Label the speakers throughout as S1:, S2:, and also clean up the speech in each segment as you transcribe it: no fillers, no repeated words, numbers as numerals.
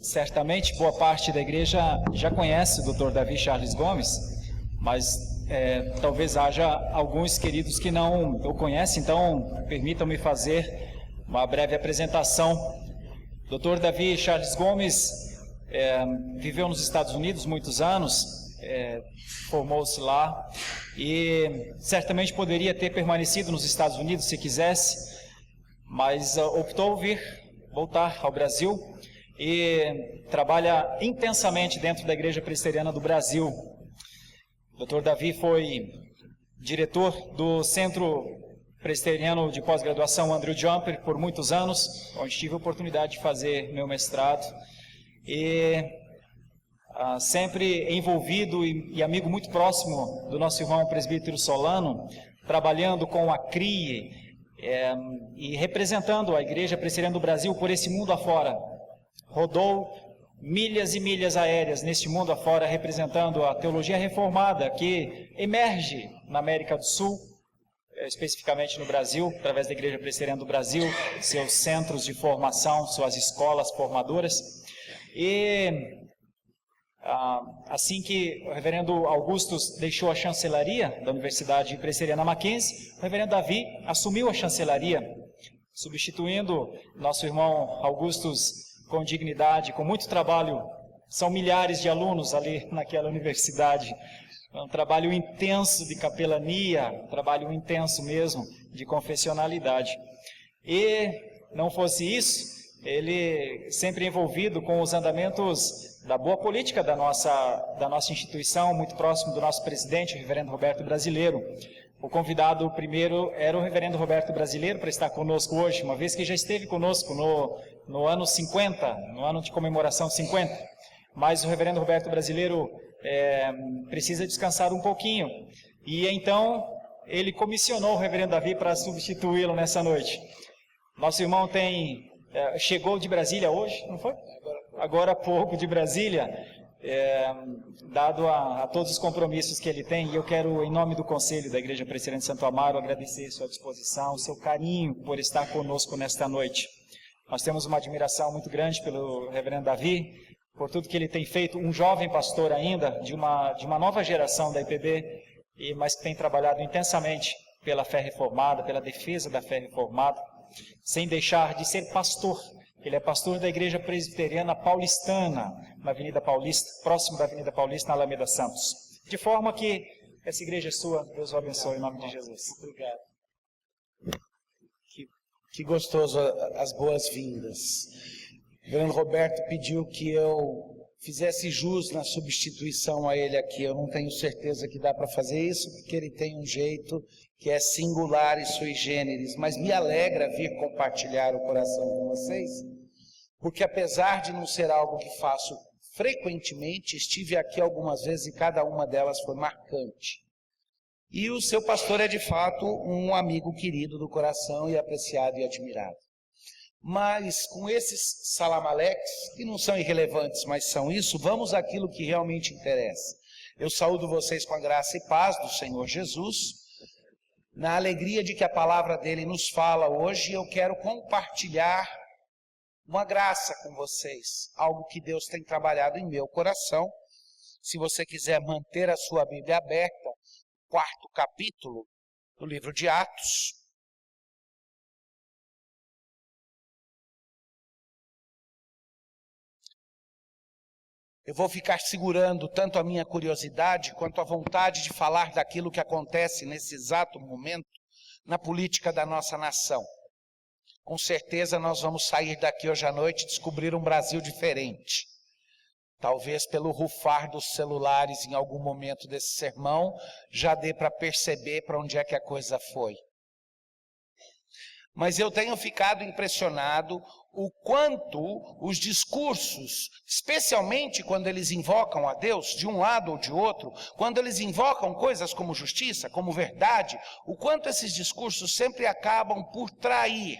S1: certamente boa parte da igreja já conhece o Dr. Davi Charles Gomes, mas talvez haja alguns queridos que não o conhecem, então permitam-me fazer uma breve apresentação. Dr. Davi Charles Gomes viveu nos Estados Unidos muitos anos, formou-se lá e certamente poderia ter permanecido nos Estados Unidos se quisesse, mas optou voltar ao Brasil e trabalha intensamente dentro da Igreja Presbiteriana do Brasil. O Dr. Davi foi diretor do Centro Presbiteriano de Pós-Graduação Andrew Jumper por muitos anos, onde tive a oportunidade de fazer meu mestrado, e sempre envolvido e amigo muito próximo do nosso irmão presbítero Solano, trabalhando com a CRIE e representando a Igreja Presbiteriana do Brasil por esse mundo afora. Rodou milhas e milhas aéreas neste mundo afora, representando a teologia reformada que emerge na América do Sul, especificamente no Brasil, através da Igreja Presbiteriana do Brasil, seus centros de formação, suas escolas formadoras. E assim que o reverendo Augustus deixou a chancelaria da Universidade Presbiteriana Mackenzie, o reverendo Davi assumiu a chancelaria, substituindo nosso irmão Augustus com dignidade, com muito trabalho. São milhares de alunos ali naquela universidade. É um trabalho intenso de capelania, um trabalho intenso mesmo de confessionalidade. E não fosse isso, ele sempre envolvido com os andamentos da boa política da nossa instituição, muito próximo do nosso presidente, o reverendo Roberto Brasileiro. O convidado primeiro era o reverendo Roberto Brasileiro para estar conosco hoje, uma vez que já esteve conosco no ano 50, no ano de comemoração 50. Mas o reverendo Roberto Brasileiro precisa descansar um pouquinho. E então ele comissionou o reverendo Davi para substituí-lo nessa noite. Nosso irmão chegou de Brasília hoje, não foi? Agora há pouco de Brasília, dado a todos os compromissos que ele tem, e eu quero, em nome do Conselho da Igreja Presbiteriana de Santo Amaro, agradecer sua disposição, seu carinho por estar conosco nesta noite. Nós temos uma admiração muito grande pelo reverendo Davi, por tudo que ele tem feito, um jovem pastor ainda, de uma nova geração da IPB, mas que tem trabalhado intensamente pela fé reformada, pela defesa da fé reformada, sem deixar de ser pastor. Ele é pastor da Igreja Presbiteriana Paulistana, na Avenida Paulista, próximo da Avenida Paulista, na Alameda Santos. De forma que essa igreja é sua, Deus o abençoe em nome de Jesus.
S2: Obrigado. Que gostoso as boas-vindas. O reverendo Roberto pediu que eu fizesse jus na substituição a ele aqui. Eu não tenho certeza que dá para fazer isso, porque ele tem um jeito que é singular e sui generis, mas me alegra vir compartilhar o coração com vocês, porque apesar de não ser algo que faço frequentemente, estive aqui algumas vezes e cada uma delas foi marcante. E o seu pastor é de fato um amigo querido do coração e apreciado e admirado. Mas com esses salamaleques, que não são irrelevantes, mas são isso, vamos àquilo que realmente interessa. Eu saúdo vocês com a graça e paz do Senhor Jesus, na alegria de que a palavra dele nos fala hoje. Eu quero compartilhar uma graça com vocês, algo que Deus tem trabalhado em meu coração. Se você quiser manter a sua Bíblia aberta, 4º capítulo do livro de Atos. Eu vou ficar segurando tanto a minha curiosidade quanto a vontade de falar daquilo que acontece nesse exato momento na política da nossa nação. Com certeza nós vamos sair daqui hoje à noite e descobrir um Brasil diferente. Talvez pelo rufar dos celulares em algum momento desse sermão já dê para perceber para onde é que a coisa foi. Mas eu tenho ficado impressionado o quanto os discursos, especialmente quando eles invocam a Deus, de um lado ou de outro, quando eles invocam coisas como justiça, como verdade, o quanto esses discursos sempre acabam por trair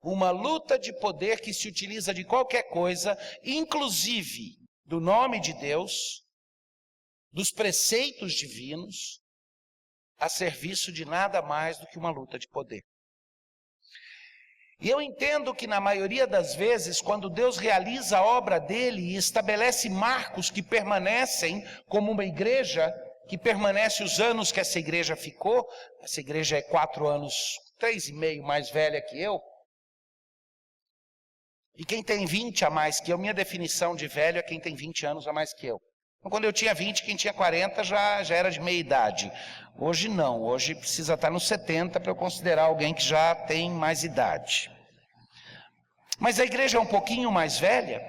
S2: uma luta de poder que se utiliza de qualquer coisa, inclusive do nome de Deus, dos preceitos divinos, a serviço de nada mais do que uma luta de poder. E eu entendo que na maioria das vezes, quando Deus realiza a obra dele e estabelece marcos que permanecem como uma igreja, que permanece os anos que essa igreja ficou, essa igreja é 4 anos, 3,5 mais velha que eu, e quem tem 20 a mais que eu, minha definição de velho é quem tem 20 anos a mais que eu. Então, quando eu tinha 20, quem tinha 40 já era de meia idade. Hoje não, hoje precisa estar nos 70 para eu considerar alguém que já tem mais idade. Mas a igreja é um pouquinho mais velha,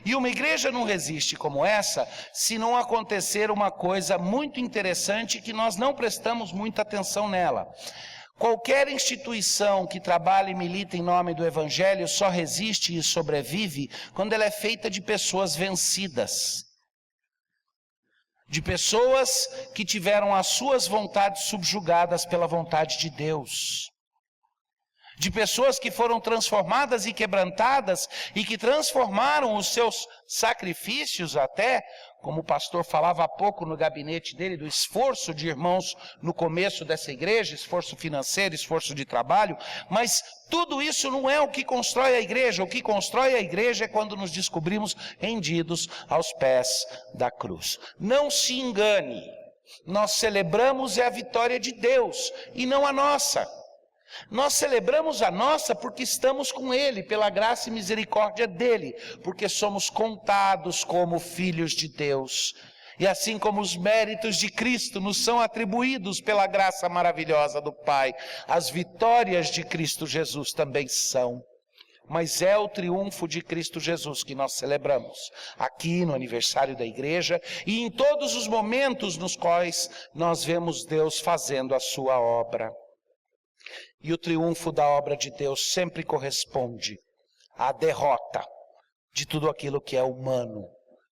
S2: e uma igreja não resiste como essa, se não acontecer uma coisa muito interessante que nós não prestamos muita atenção nela. Qualquer instituição que trabalhe e milita em nome do Evangelho só resiste e sobrevive quando ela é feita de pessoas vencidas. De pessoas que tiveram as suas vontades subjugadas pela vontade de Deus. De pessoas que foram transformadas e quebrantadas e que transformaram os seus sacrifícios até, como o pastor falava há pouco no gabinete dele, do esforço de irmãos no começo dessa igreja, esforço financeiro, esforço de trabalho, mas tudo isso não é o que constrói a igreja. O que constrói a igreja é quando nos descobrimos rendidos aos pés da cruz. Não se engane, nós celebramos a vitória de Deus e não a nossa. Nós celebramos a nossa porque estamos com Ele, pela graça e misericórdia dEle, porque somos contados como filhos de Deus. E assim como os méritos de Cristo nos são atribuídos pela graça maravilhosa do Pai, as vitórias de Cristo Jesus também são. Mas é o triunfo de Cristo Jesus que nós celebramos aqui no aniversário da igreja e em todos os momentos nos quais nós vemos Deus fazendo a sua obra. E o triunfo da obra de Deus sempre corresponde à derrota de tudo aquilo que é humano,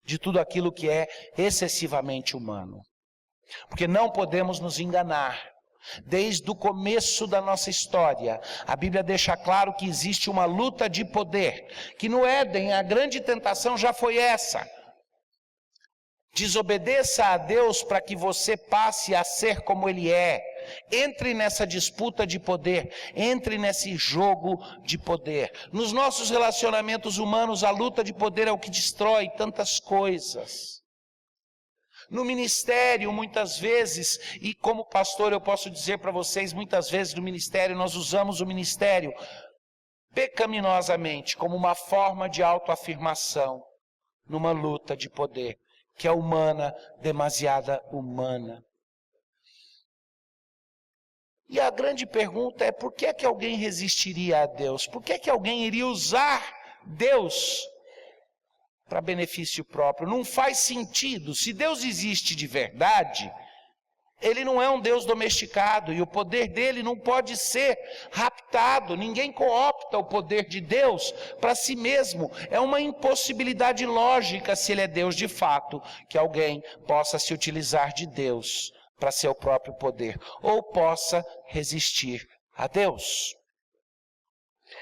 S2: de tudo aquilo que é excessivamente humano. Porque não podemos nos enganar. Desde o começo da nossa história, a Bíblia deixa claro que existe uma luta de poder, que no Éden a grande tentação já foi essa. Desobedeça a Deus para que você passe a ser como Ele é. Entre nessa disputa de poder, entre nesse jogo de poder. Nos nossos relacionamentos humanos, a luta de poder é o que destrói tantas coisas. No ministério, muitas vezes, e como pastor eu posso dizer para vocês, muitas vezes no ministério nós usamos o ministério pecaminosamente como uma forma de autoafirmação numa luta de poder. Que é humana, demasiada humana. E a grande pergunta é, por que é que alguém resistiria a Deus? Por que é que alguém iria usar Deus para benefício próprio? Não faz sentido. Se Deus existe de verdade, Ele não é um Deus domesticado e o poder dele não pode ser raptado. Ninguém coopta o poder de Deus para si mesmo. É uma impossibilidade lógica, se Ele é Deus de fato, que alguém possa se utilizar de Deus para seu próprio poder ou possa resistir a Deus.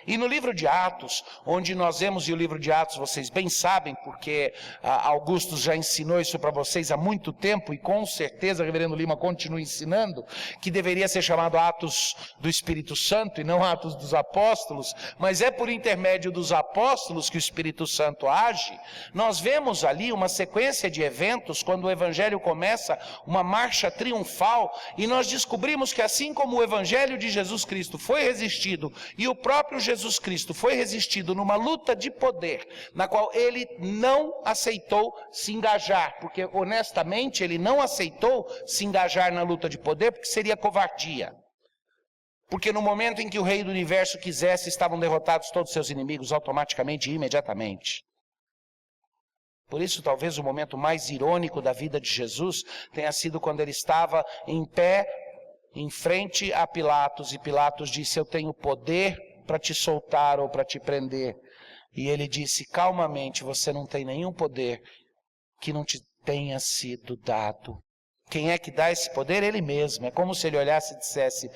S2: E no livro de Atos, onde nós vemos, e o livro de Atos vocês bem sabem, porque Augusto já ensinou isso para vocês há muito tempo, e com certeza o reverendo Lima continua ensinando, que deveria ser chamado Atos do Espírito Santo e não Atos dos Apóstolos, mas é por intermédio dos apóstolos que o Espírito Santo age. Nós vemos ali uma sequência de eventos, quando o Evangelho começa, uma marcha triunfal, e nós descobrimos que assim como o Evangelho de Jesus Cristo foi resistido, e o próprio Jesus Cristo foi resistido numa luta de poder, na qual ele não aceitou se engajar, porque honestamente ele não aceitou se engajar na luta de poder, porque seria covardia. Porque no momento em que o rei do universo quisesse, estavam derrotados todos os seus inimigos automaticamente e imediatamente. Por isso, talvez o momento mais irônico da vida de Jesus tenha sido quando ele estava em pé, em frente a Pilatos, e Pilatos disse: eu tenho poder para te soltar ou para te prender. E ele disse calmamente: você não tem nenhum poder que não te tenha sido dado. Quem é que dá esse poder? Ele mesmo. É como se ele olhasse e dissesse: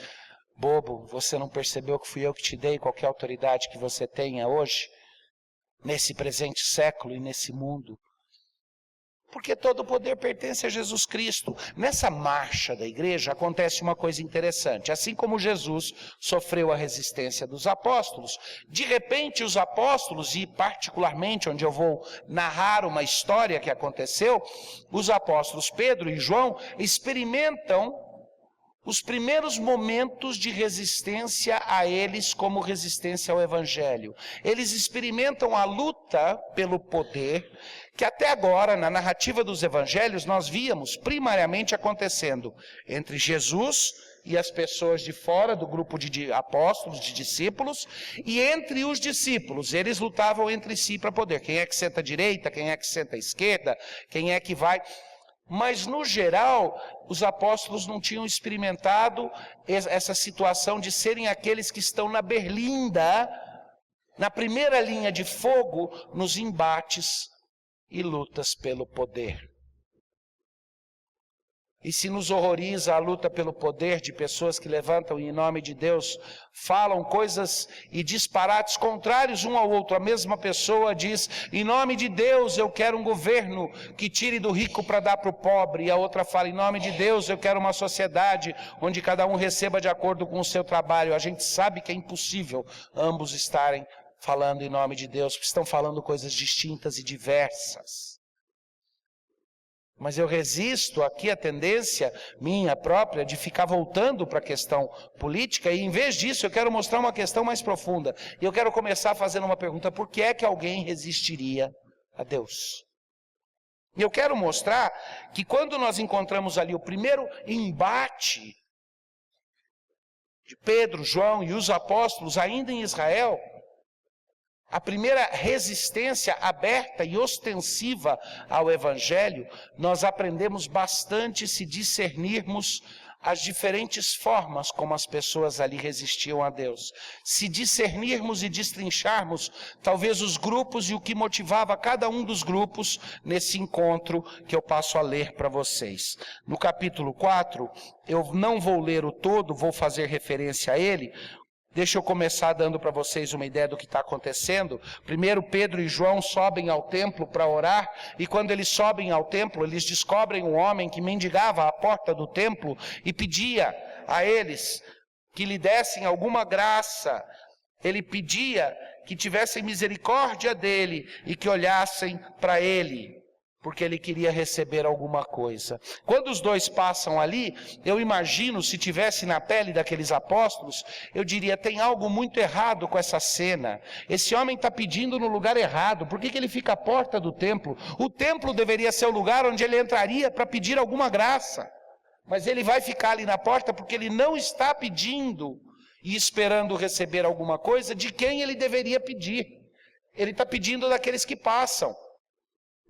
S2: bobo, você não percebeu que fui eu que te dei qualquer autoridade que você tenha hoje, nesse presente século e nesse mundo? Porque todo o poder pertence a Jesus Cristo. Nessa marcha da igreja acontece uma coisa interessante. Assim como Jesus sofreu a resistência dos apóstolos, de repente os apóstolos, e particularmente onde eu vou narrar uma história que aconteceu, os apóstolos Pedro e João experimentam os primeiros momentos de resistência a eles como resistência ao Evangelho. Eles experimentam a luta pelo poder, que até agora, na narrativa dos Evangelhos, nós víamos primariamente acontecendo entre Jesus e as pessoas de fora do grupo de apóstolos, de discípulos, e entre os discípulos. Eles lutavam entre si para poder. Quem é que senta à direita, quem é que senta à esquerda, quem é que vai... Mas, no geral, os apóstolos não tinham experimentado essa situação de serem aqueles que estão na berlinda, na primeira linha de fogo, nos embates e lutas pelo poder. E se nos horroriza a luta pelo poder de pessoas que levantam e, em nome de Deus, falam coisas e disparates contrários um ao outro. A mesma pessoa diz, em nome de Deus eu quero um governo que tire do rico para dar para o pobre. E a outra fala, em nome de Deus eu quero uma sociedade onde cada um receba de acordo com o seu trabalho. A gente sabe que é impossível ambos estarem falando em nome de Deus, porque estão falando coisas distintas e diversas. Mas eu resisto aqui a tendência minha própria de ficar voltando para a questão política, e em vez disso eu quero mostrar uma questão mais profunda. E eu quero começar fazendo uma pergunta: por que é que alguém resistiria a Deus? E eu quero mostrar que quando nós encontramos ali o primeiro embate de Pedro, João e os apóstolos ainda em Israel, a primeira resistência aberta e ostensiva ao Evangelho, nós aprendemos bastante se discernirmos as diferentes formas como as pessoas ali resistiam a Deus. Se discernirmos e destrincharmos talvez os grupos e o que motivava cada um dos grupos nesse encontro que eu passo a ler para vocês. No capítulo 4, eu não vou ler o todo, vou fazer referência a ele. Deixa eu começar dando para vocês uma ideia do que está acontecendo. Primeiro, Pedro e João sobem ao templo para orar, e quando eles sobem ao templo, eles descobrem um homem que mendigava à porta do templo e pedia a eles que lhe dessem alguma graça. Ele pedia que tivessem misericórdia dele e que olhassem para ele, porque ele queria receber alguma coisa. Quando os dois passam ali, eu imagino, se tivesse na pele daqueles apóstolos, eu diria, tem algo muito errado com essa cena. Esse homem está pedindo no lugar errado. Por que ele fica à porta do templo? O templo deveria ser o lugar onde ele entraria para pedir alguma graça. Mas ele vai ficar ali na porta porque ele não está pedindo e esperando receber alguma coisa de quem ele deveria pedir. Ele está pedindo daqueles que passam.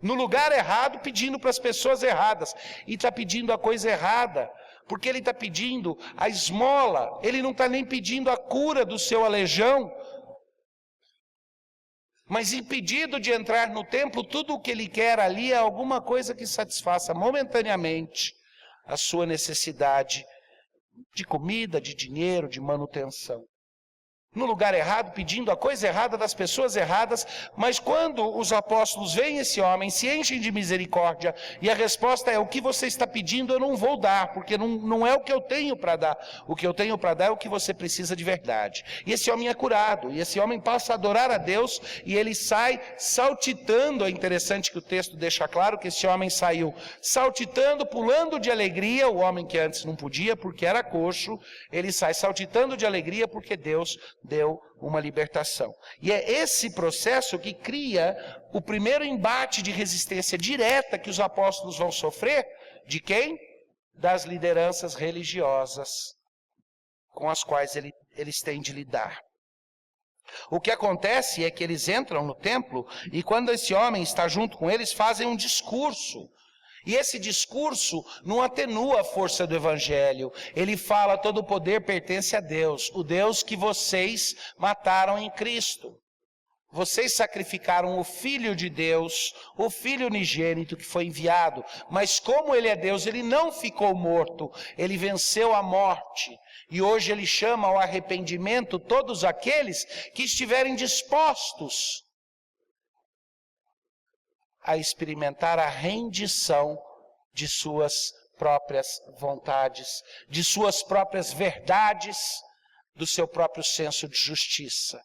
S2: No lugar errado, pedindo para as pessoas erradas. E está pedindo a coisa errada, porque ele está pedindo a esmola. Ele não está nem pedindo a cura do seu aleijão. Mas impedido de entrar no templo, tudo o que ele quer ali é alguma coisa que satisfaça momentaneamente a sua necessidade de comida, de dinheiro, de manutenção. No lugar errado, pedindo a coisa errada das pessoas erradas, mas quando os apóstolos veem esse homem, se enchem de misericórdia, e a resposta é: o que você está pedindo eu não vou dar, porque não é o que eu tenho para dar, o que eu tenho para dar é o que você precisa de verdade. E esse homem é curado, e esse homem passa a adorar a Deus, e ele sai saltitando. É interessante que o texto deixa claro que esse homem saiu saltitando, pulando de alegria. O homem que antes não podia porque era coxo, ele sai saltitando de alegria porque Deus deu uma libertação. E é esse processo que cria o primeiro embate de resistência direta que os apóstolos vão sofrer. De quem? Das lideranças religiosas com as quais eles têm de lidar. O que acontece é que eles entram no templo e quando esse homem está junto com eles, fazem um discurso. E esse discurso não atenua a força do Evangelho. Ele fala: todo o poder pertence a Deus, o Deus que vocês mataram em Cristo. Vocês sacrificaram o Filho de Deus, o Filho unigênito que foi enviado. Mas como Ele é Deus, Ele não ficou morto, Ele venceu a morte. E hoje Ele chama ao arrependimento todos aqueles que estiverem dispostos a experimentar a rendição de suas próprias vontades, de suas próprias verdades, do seu próprio senso de justiça,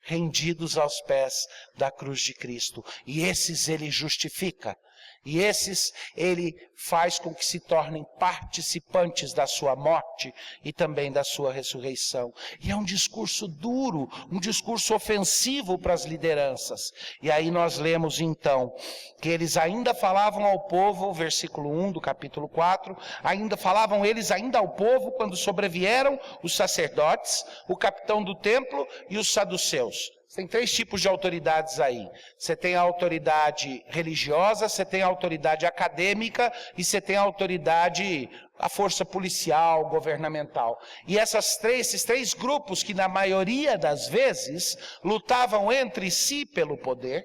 S2: rendidos aos pés da cruz de Cristo. E esses ele justifica. E esses ele faz com que se tornem participantes da sua morte e também da sua ressurreição. E é um discurso duro, um discurso ofensivo para as lideranças. E aí nós lemos então que eles ainda falavam ao povo, versículo 1 do capítulo 4, falavam eles ainda ao povo quando sobrevieram os sacerdotes, o capitão do templo e os saduceus. Tem 3 tipos de autoridades aí. Você tem a autoridade religiosa, você tem a autoridade acadêmica e você tem a autoridade, a força policial, governamental. E esses três grupos que na maioria das vezes lutavam entre si pelo poder,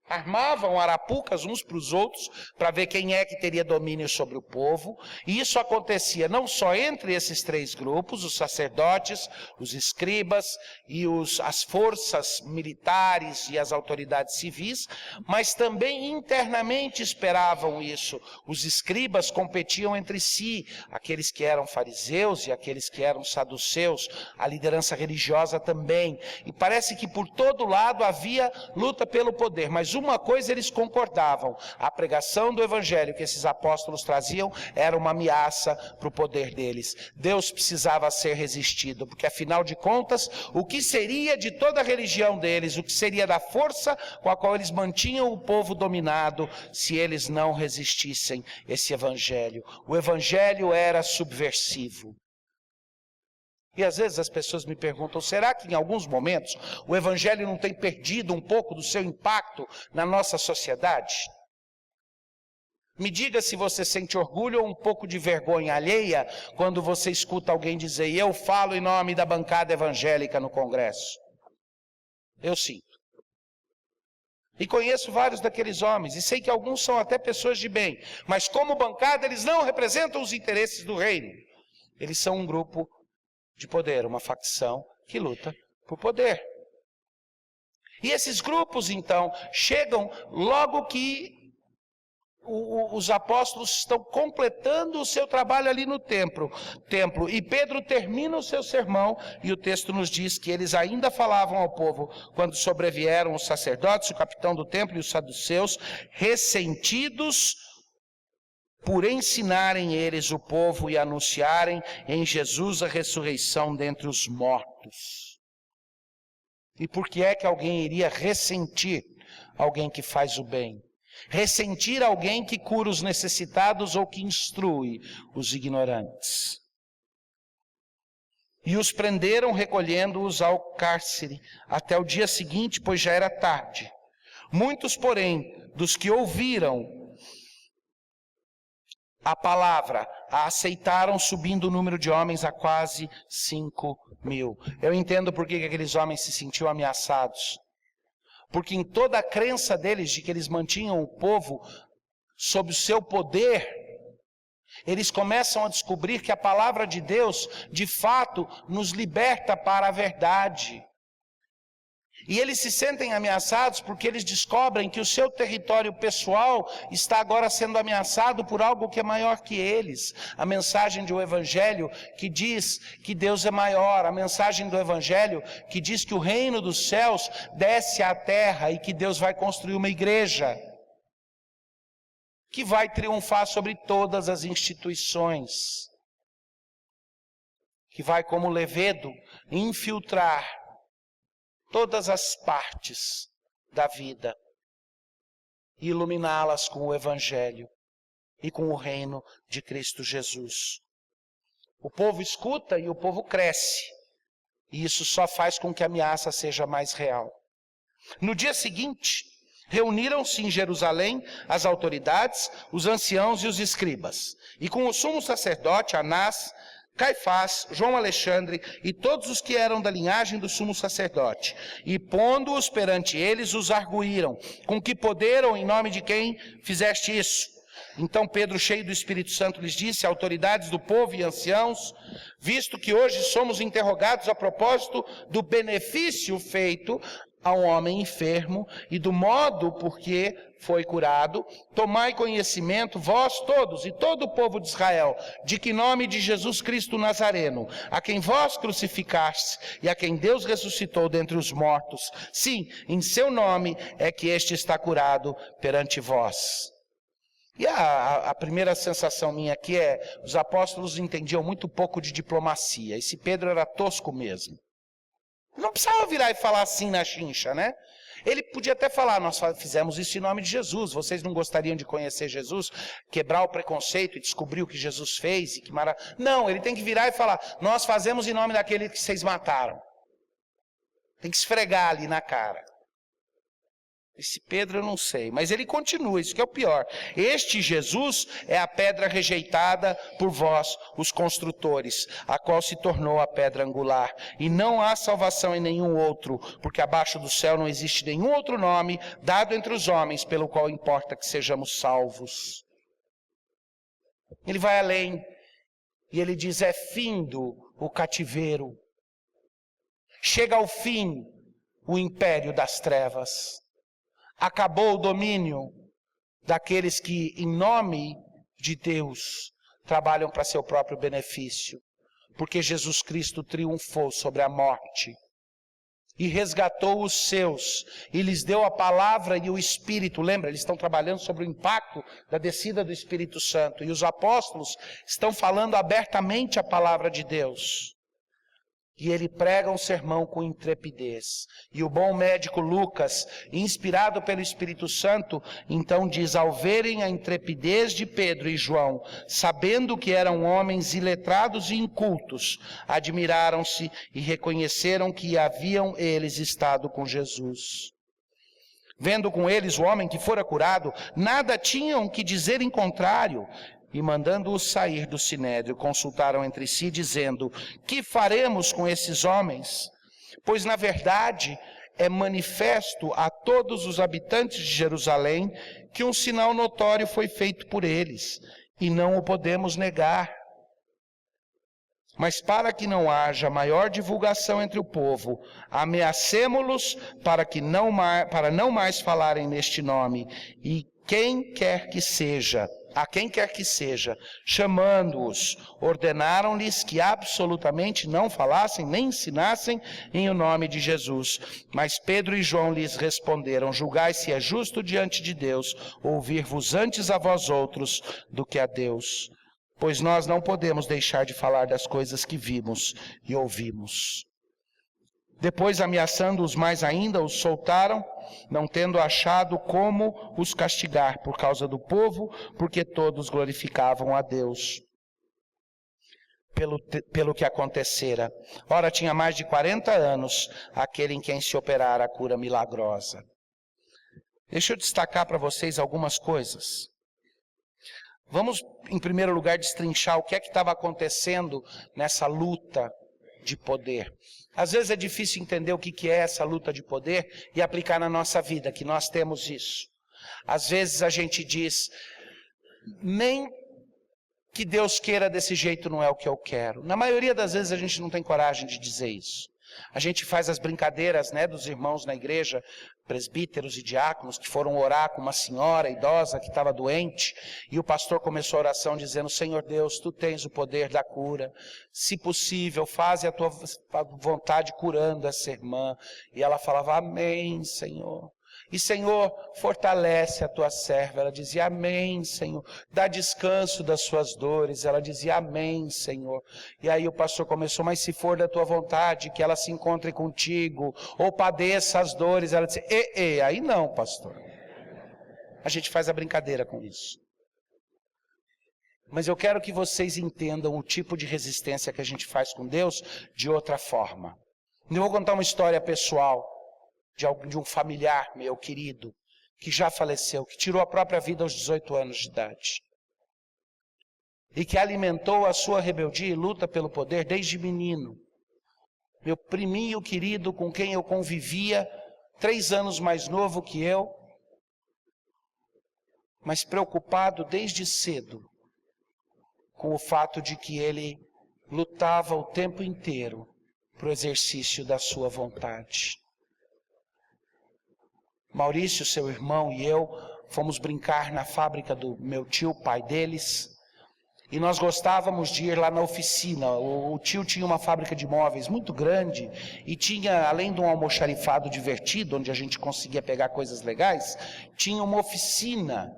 S2: armavam arapucas uns para os outros para ver quem é que teria domínio sobre o povo. E isso acontecia não só entre esses 3 grupos, os sacerdotes, os escribas e as forças militares e as autoridades civis, mas também internamente esperavam isso. Os escribas competiam entre si, aqueles que eram fariseus e aqueles que eram saduceus, a liderança religiosa também. E parece que por todo lado havia luta pelo poder, mas uma coisa eles concordavam: a pregação do evangelho que esses apóstolos traziam era uma ameaça para o poder deles. Deus precisava ser resistido, porque afinal de contas, o que seria de toda a religião deles, o que seria da força com a qual eles mantinham o povo dominado, se eles não resistissem esse evangelho? O evangelho era subversivo. E às vezes as pessoas me perguntam, será que em alguns momentos o evangelho não tem perdido um pouco do seu impacto na nossa sociedade? Me diga se você sente orgulho ou um pouco de vergonha alheia quando você escuta alguém dizer: eu falo em nome da bancada evangélica no Congresso. Eu sinto. E conheço vários daqueles homens, e sei que alguns são até pessoas de bem, mas como bancada eles não representam os interesses do reino. Eles são um grupo de poder, uma facção que luta por poder. E esses grupos, então, chegam logo que os apóstolos estão completando o seu trabalho ali no templo. E Pedro termina o seu sermão, e o texto nos diz que eles ainda falavam ao povo quando sobrevieram os sacerdotes, o capitão do templo e os saduceus, ressentidos por ensinarem eles o povo e anunciarem em Jesus a ressurreição dentre os mortos. E por que é que alguém iria ressentir alguém que faz o bem? Ressentir alguém que cura os necessitados ou que instrui os ignorantes? E os prenderam, recolhendo-os ao cárcere até o dia seguinte, pois já era tarde. Muitos, porém, dos que ouviram a palavra, a aceitaram, subindo o número de homens a quase 5.000. Eu entendo por que aqueles homens se sentiam ameaçados. Porque em toda a crença deles de que eles mantinham o povo sob o seu poder, eles começam a descobrir que a palavra de Deus, de fato, nos liberta para a verdade. E eles se sentem ameaçados porque eles descobrem que o seu território pessoal está agora sendo ameaçado por algo que é maior que eles. A mensagem do Evangelho que diz que Deus é maior. A mensagem do Evangelho que diz que o reino dos céus desce à terra e que Deus vai construir uma igreja que vai triunfar sobre todas as instituições. Que vai, como levedo, infiltrar todas as partes da vida e iluminá-las com o Evangelho e com o reino de Cristo Jesus. O povo escuta e o povo cresce, e isso só faz com que a ameaça seja mais real. No dia seguinte, reuniram-se em Jerusalém as autoridades, os anciãos e os escribas, e com o sumo sacerdote Anás, Caifás, João Alexandre e todos os que eram da linhagem do sumo sacerdote. E pondo-os perante eles, os arguíram: com que poder ou em nome de quem fizeste isso? Então Pedro, cheio do Espírito Santo, lhes disse: autoridades do povo e anciãos, visto que hoje somos interrogados a propósito do benefício feito a um homem enfermo e do modo por que foi curado, tomai conhecimento, vós todos e todo o povo de Israel, de que nome de Jesus Cristo Nazareno, a quem vós crucificastes e a quem Deus ressuscitou dentre os mortos, sim, em seu nome é que este está curado perante vós. E a primeira sensação minha aqui é, os apóstolos entendiam muito pouco de diplomacia, esse Pedro era tosco mesmo. Não precisava virar e falar assim na chincha, né? Ele podia até falar, nós fizemos isso em nome de Jesus, vocês não gostariam de conhecer Jesus, quebrar o preconceito e descobrir o que Jesus fez? Não, ele tem que virar e falar, nós fazemos em nome daquele que vocês mataram. Tem que esfregar ali na cara. Esse Pedro eu não sei, mas ele continua, isso que é o pior. Este Jesus é a pedra rejeitada por vós, os construtores, a qual se tornou a pedra angular. E não há salvação em nenhum outro, porque abaixo do céu não existe nenhum outro nome dado entre os homens, pelo qual importa que sejamos salvos. Ele vai além, e ele diz, é findo o cativeiro. Chega ao fim o império das trevas. Acabou o domínio daqueles que, em nome de Deus, trabalham para seu próprio benefício. Porque Jesus Cristo triunfou sobre a morte e resgatou os seus e lhes deu a palavra e o Espírito. Lembra, eles estão trabalhando sobre o impacto da descida do Espírito Santo. E os apóstolos estão falando abertamente a palavra de Deus. E ele prega um sermão com intrepidez. E o bom médico Lucas, inspirado pelo Espírito Santo, então diz, ao verem a intrepidez de Pedro e João, sabendo que eram homens iletrados e incultos, admiraram-se e reconheceram que haviam eles estado com Jesus. Vendo com eles o homem que fora curado, nada tinham que dizer em contrário. E mandando-os sair do sinédrio, consultaram entre si, dizendo, que faremos com esses homens? Pois, na verdade, é manifesto a todos os habitantes de Jerusalém que um sinal notório foi feito por eles, e não o podemos negar. Mas para que não haja maior divulgação entre o povo, ameacemo-los para não mais falarem neste nome, e a quem quer que seja, chamando-os, ordenaram-lhes que absolutamente não falassem nem ensinassem em o nome de Jesus. Mas Pedro e João lhes responderam, julgai se é justo diante de Deus ouvir-vos antes a vós outros do que a Deus. Pois nós não podemos deixar de falar das coisas que vimos e ouvimos. Depois, ameaçando-os mais ainda, os soltaram, não tendo achado como os castigar por causa do povo, porque todos glorificavam a Deus pelo que acontecera. Ora, tinha mais de 40 anos aquele em quem se operara a cura milagrosa. Deixa eu destacar para vocês algumas coisas. Vamos, em primeiro lugar, destrinchar o que é que estava acontecendo nessa luta de poder. Às vezes é difícil entender o que é essa luta de poder e aplicar na nossa vida, que nós temos isso. Às vezes a gente diz, nem que Deus queira desse jeito não é o que eu quero. Na maioria das vezes a gente não tem coragem de dizer isso. A gente faz as brincadeiras, né, dos irmãos na igreja, presbíteros e diáconos, que foram orar com uma senhora idosa que estava doente, e o pastor começou a oração dizendo, Senhor Deus, Tu tens o poder da cura, se possível, faze a Tua vontade curando essa irmã. E ela falava, amém, Senhor. E Senhor, fortalece a Tua serva. Ela dizia, amém, Senhor. Dá descanso das suas dores. Ela dizia, amém, Senhor. E aí o pastor começou, mas se for da Tua vontade, que ela se encontre contigo, ou padeça as dores. Ela disse, aí não, pastor. A gente faz a brincadeira com isso. Mas eu quero que vocês entendam o tipo de resistência que a gente faz com Deus de outra forma. Eu vou contar uma história pessoal de um familiar meu querido, que já faleceu, que tirou a própria vida aos 18 anos de idade. E que alimentou a sua rebeldia e luta pelo poder desde menino. Meu priminho querido, com quem eu convivia, 3 anos mais novo que eu, mas preocupado desde cedo com o fato de que ele lutava o tempo inteiro para o exercício da sua vontade. Maurício, seu irmão, e eu fomos brincar na fábrica do meu tio, pai deles. E nós gostávamos de ir lá na oficina. O tio tinha uma fábrica de móveis muito grande e tinha, além de um almoxarifado divertido, onde a gente conseguia pegar coisas legais, tinha uma oficina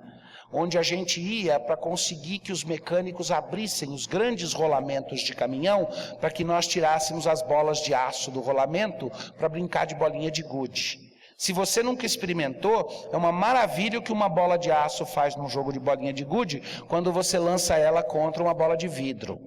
S2: onde a gente ia para conseguir que os mecânicos abrissem os grandes rolamentos de caminhão para que nós tirássemos as bolas de aço do rolamento para brincar de bolinha de gude. Se você nunca experimentou, é uma maravilha o que uma bola de aço faz num jogo de bolinha de gude quando você lança ela contra uma bola de vidro.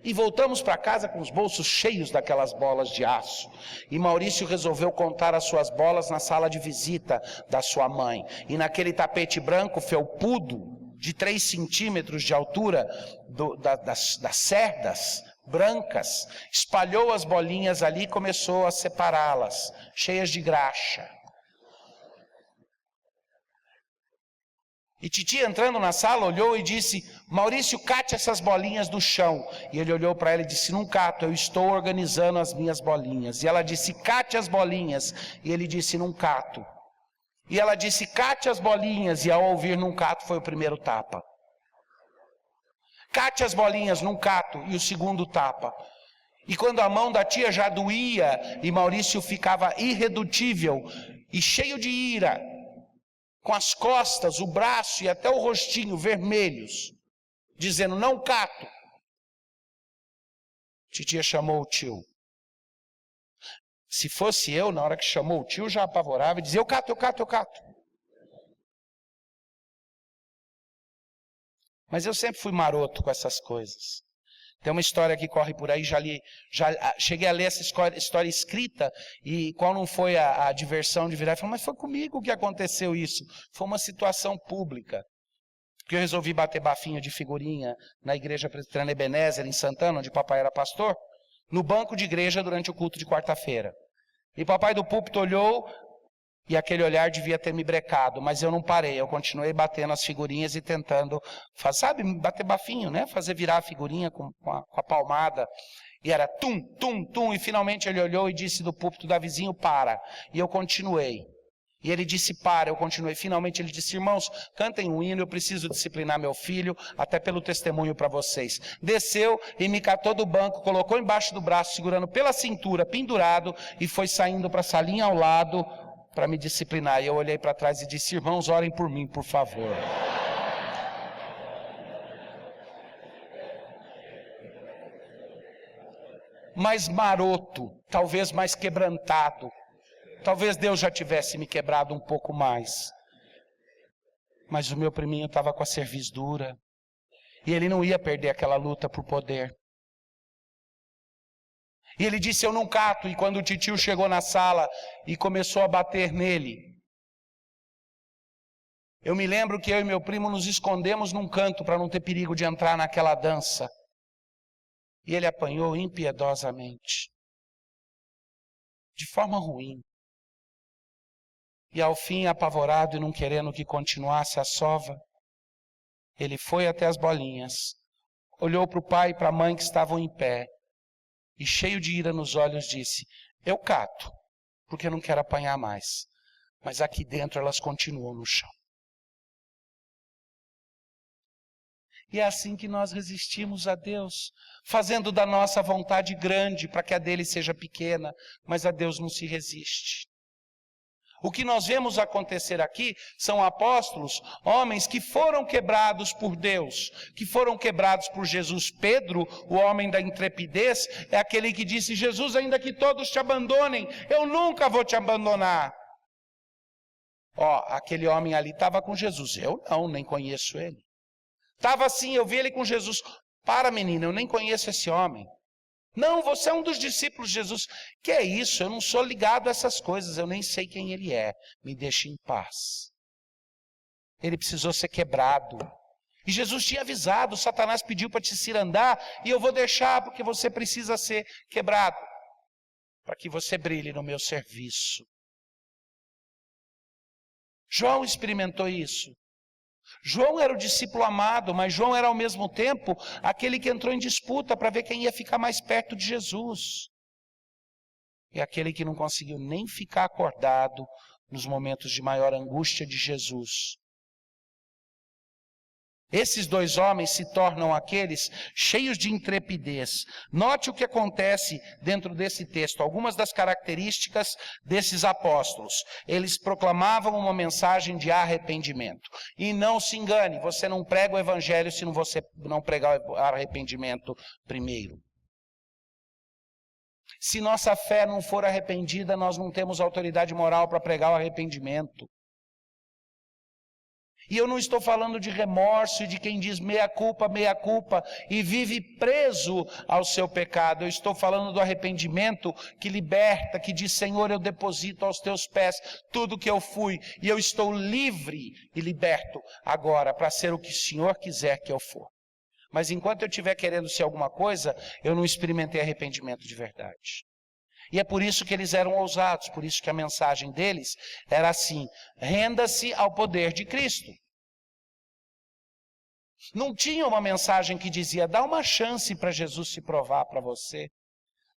S2: E voltamos para casa com os bolsos cheios daquelas bolas de aço. E Maurício resolveu contar as suas bolas na sala de visita da sua mãe. E naquele tapete branco felpudo, de 3 centímetros de altura, das cerdas brancas, espalhou as bolinhas ali e começou a separá-las, cheias de graxa. E titia, entrando na sala, olhou e disse: Maurício, cate essas bolinhas do chão. E ele olhou para ela e disse: não cato, eu estou organizando as minhas bolinhas. E ela disse: cate as bolinhas. E ele disse: não cato. E ela disse: cate as bolinhas. E ao ouvir não cato, foi o primeiro tapa. Cate as bolinhas, não cato, e o segundo tapa. E quando a mão da tia já doía, e Maurício ficava irredutível e cheio de ira, com as costas, o braço e até o rostinho vermelhos, dizendo: não cato. Titia chamou o tio. Se fosse eu, na hora que chamou o tio, já apavorava e dizia: eu cato, eu cato, eu cato. Mas eu sempre fui maroto com essas coisas. Tem uma história que corre por aí, já cheguei a ler essa história escrita, e qual não foi a diversão de virar e falar: mas foi comigo que aconteceu isso. Foi uma situação pública. Porque eu resolvi bater bafinho de figurinha na igreja presbiteriana Ebenezer, em Santana, onde papai era pastor, no banco de igreja durante o culto de quarta-feira. E papai do púlpito olhou, e aquele olhar devia ter me brecado, mas eu não parei, eu continuei batendo as figurinhas e tentando, sabe, bater bafinho, né? Fazer virar a figurinha com a palmada. E era tum, tum, tum, e finalmente ele olhou e disse do púlpito da vizinho: para. E eu continuei. E ele disse: para, eu continuei. Finalmente ele disse: irmãos, cantem um hino, eu preciso disciplinar meu filho, até pelo testemunho para vocês. Desceu e me catou do banco, colocou embaixo do braço, segurando pela cintura, pendurado, e foi saindo para a salinha ao lado para me disciplinar. E eu olhei para trás e disse: irmãos, orem por mim, por favor. Mais maroto, talvez mais quebrantado. Talvez Deus já tivesse me quebrado um pouco mais. Mas o meu priminho estava com a cerviz dura. E ele não ia perder aquela luta por poder. E ele disse: eu não cato. E quando o titio chegou na sala e começou a bater nele, eu me lembro que eu e meu primo nos escondemos num canto para não ter perigo de entrar naquela dança. E ele apanhou impiedosamente. De forma ruim. E ao fim, apavorado e não querendo que continuasse a sova, ele foi até as bolinhas, olhou para o pai e para a mãe que estavam em pé, e cheio de ira nos olhos disse: eu cato, porque não quero apanhar mais, mas aqui dentro elas continuam no chão. E é assim que nós resistimos a Deus, fazendo da nossa vontade grande para que a dele seja pequena, mas a Deus não se resiste. O que nós vemos acontecer aqui são apóstolos, homens que foram quebrados por Deus, que foram quebrados por Jesus. Pedro, o homem da intrepidez, é aquele que disse: Jesus, ainda que todos te abandonem, eu nunca vou te abandonar. Aquele homem ali estava com Jesus. Eu não, nem conheço ele. Estava assim, eu vi ele com Jesus. Para, menina, eu nem conheço esse homem. Não, você é um dos discípulos de Jesus. Que é isso? Eu não sou ligado a essas coisas, eu nem sei quem ele é. Me deixe em paz. Ele precisou ser quebrado. E Jesus tinha avisado: Satanás pediu para te cirandar, e eu vou deixar porque você precisa ser quebrado, para que você brilhe no meu serviço. João experimentou isso. João era o discípulo amado, mas João era ao mesmo tempo aquele que entrou em disputa para ver quem ia ficar mais perto de Jesus. é aquele que não conseguiu nem ficar acordado nos momentos de maior angústia de Jesus. Esses dois homens se tornam aqueles cheios de intrepidez. Note o que acontece dentro desse texto, algumas das características desses apóstolos. Eles proclamavam uma mensagem de arrependimento. E não se engane, você não prega o evangelho se você não pregar o arrependimento primeiro. Se nossa fé não for arrependida, nós não temos autoridade moral para pregar o arrependimento. E eu não estou falando de remorso e de quem diz meia culpa e vive preso ao seu pecado. Eu estou falando do arrependimento que liberta, que diz: Senhor, eu deposito aos teus pés tudo que eu fui e eu estou livre e liberto agora para ser o que o Senhor quiser que eu for. Mas enquanto eu estiver querendo ser alguma coisa, eu não experimentei arrependimento de verdade. E é por isso que eles eram ousados, por isso que a mensagem deles era assim: renda-se ao poder de Cristo. Não tinha uma mensagem que dizia: dá uma chance para Jesus se provar para você.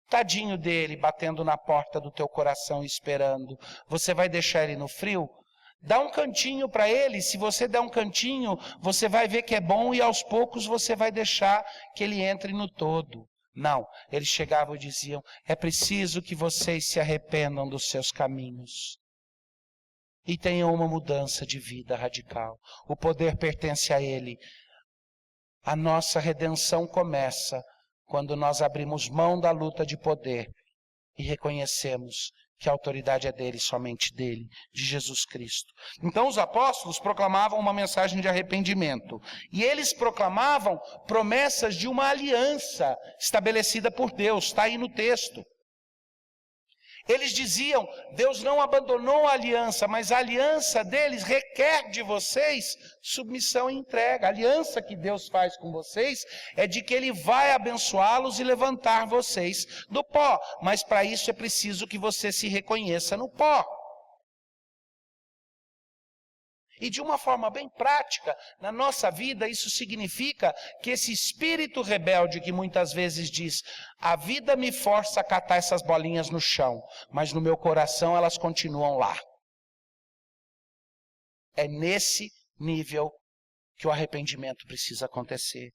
S2: Tadinho dele, batendo na porta do teu coração esperando. Você vai deixar ele no frio? Dá um cantinho para ele. Se você der um cantinho, você vai ver que é bom e aos poucos você vai deixar que ele entre no todo. Não, eles chegavam e diziam: é preciso que vocês se arrependam dos seus caminhos e tenham uma mudança de vida radical. O poder pertence a Ele. A nossa redenção começa quando nós abrimos mão da luta de poder e reconhecemos que a autoridade é dele, somente dele, de Jesus Cristo. Então os apóstolos proclamavam uma mensagem de arrependimento. E eles proclamavam promessas de uma aliança estabelecida por Deus. Está aí no texto. Eles diziam: Deus não abandonou a aliança, mas a aliança deles requer de vocês submissão e entrega. A aliança que Deus faz com vocês é de que Ele vai abençoá-los e levantar vocês do pó. Mas para isso é preciso que você se reconheça no pó. E de uma forma bem prática, na nossa vida, isso significa que esse espírito rebelde que muitas vezes diz: a vida me força a catar essas bolinhas no chão, mas no meu coração elas continuam lá. É nesse nível que o arrependimento precisa acontecer.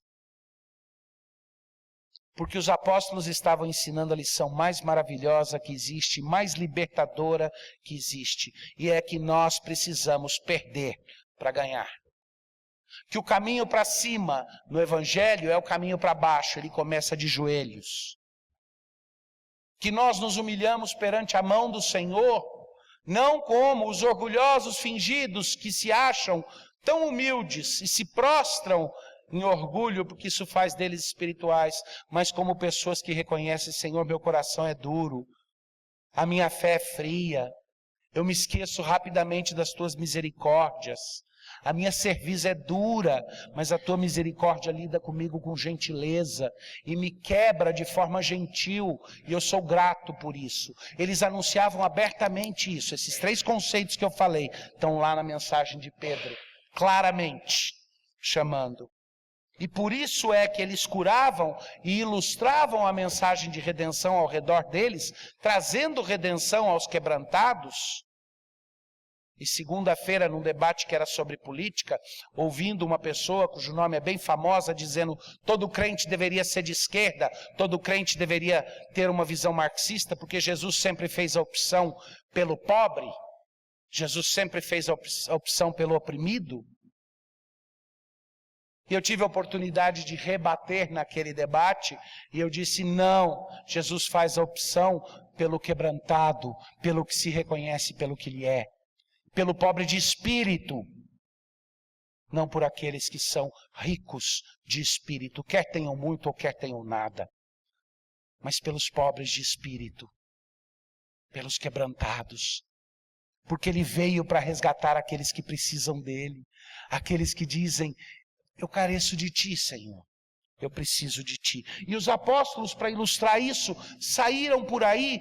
S2: Porque os apóstolos estavam ensinando a lição mais maravilhosa que existe, mais libertadora que existe. E é que nós precisamos perder para ganhar. Que o caminho para cima no Evangelho é o caminho para baixo, ele começa de joelhos. Que nós nos humilhamos perante a mão do Senhor, não como os orgulhosos fingidos que se acham tão humildes e se prostram em orgulho, porque isso faz deles espirituais, mas como pessoas que reconhecem: Senhor, meu coração é duro, a minha fé é fria, eu me esqueço rapidamente das tuas misericórdias, a minha cerviz é dura, mas a tua misericórdia lida comigo com gentileza e me quebra de forma gentil, e eu sou grato por isso. Eles anunciavam abertamente isso. Esses 3 conceitos que eu falei estão lá na mensagem de Pedro, claramente chamando. E por isso é que eles curavam e ilustravam a mensagem de redenção ao redor deles, trazendo redenção aos quebrantados. E segunda-feira, num debate que era sobre política, ouvindo uma pessoa cujo nome é bem famosa, dizendo: todo crente deveria ser de esquerda, todo crente deveria ter uma visão marxista, porque Jesus sempre fez a opção pelo pobre, Jesus sempre fez a opção pelo oprimido. E eu tive a oportunidade de rebater naquele debate, e eu disse: não, Jesus faz a opção pelo quebrantado, pelo que se reconhece pelo que ele é, pelo pobre de espírito, não por aqueles que são ricos de espírito, quer tenham muito ou quer tenham nada, mas pelos pobres de espírito, pelos quebrantados, porque ele veio para resgatar aqueles que precisam dele, aqueles que dizem: eu careço de ti, Senhor, eu preciso de ti. E os apóstolos, para ilustrar isso, saíram por aí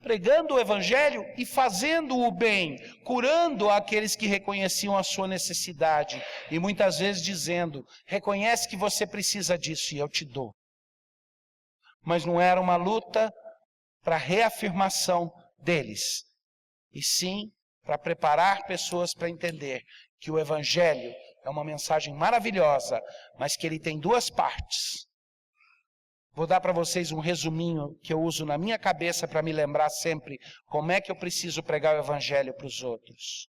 S2: pregando o evangelho e fazendo o bem, curando aqueles que reconheciam a sua necessidade, e muitas vezes dizendo: reconhece que você precisa disso e eu te dou. Mas não era uma luta para reafirmação deles, e sim para preparar pessoas para entender que o Evangelho é uma mensagem maravilhosa, mas que ele tem duas partes. Vou dar para vocês um resuminho que eu uso na minha cabeça para me lembrar sempre como é que eu preciso pregar o Evangelho para os outros.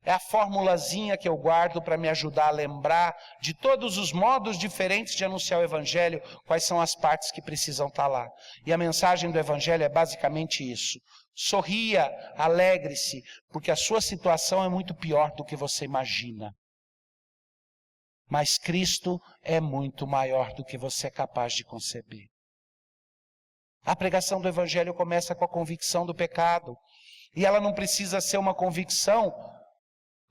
S2: É a formulazinha que eu guardo para me ajudar a lembrar de todos os modos diferentes de anunciar o Evangelho, quais são as partes que precisam estar lá. E a mensagem do Evangelho é basicamente isso. Sorria, alegre-se, porque a sua situação é muito pior do que você imagina. Mas Cristo é muito maior do que você é capaz de conceber. A pregação do Evangelho começa com a convicção do pecado. E ela não precisa ser uma convicção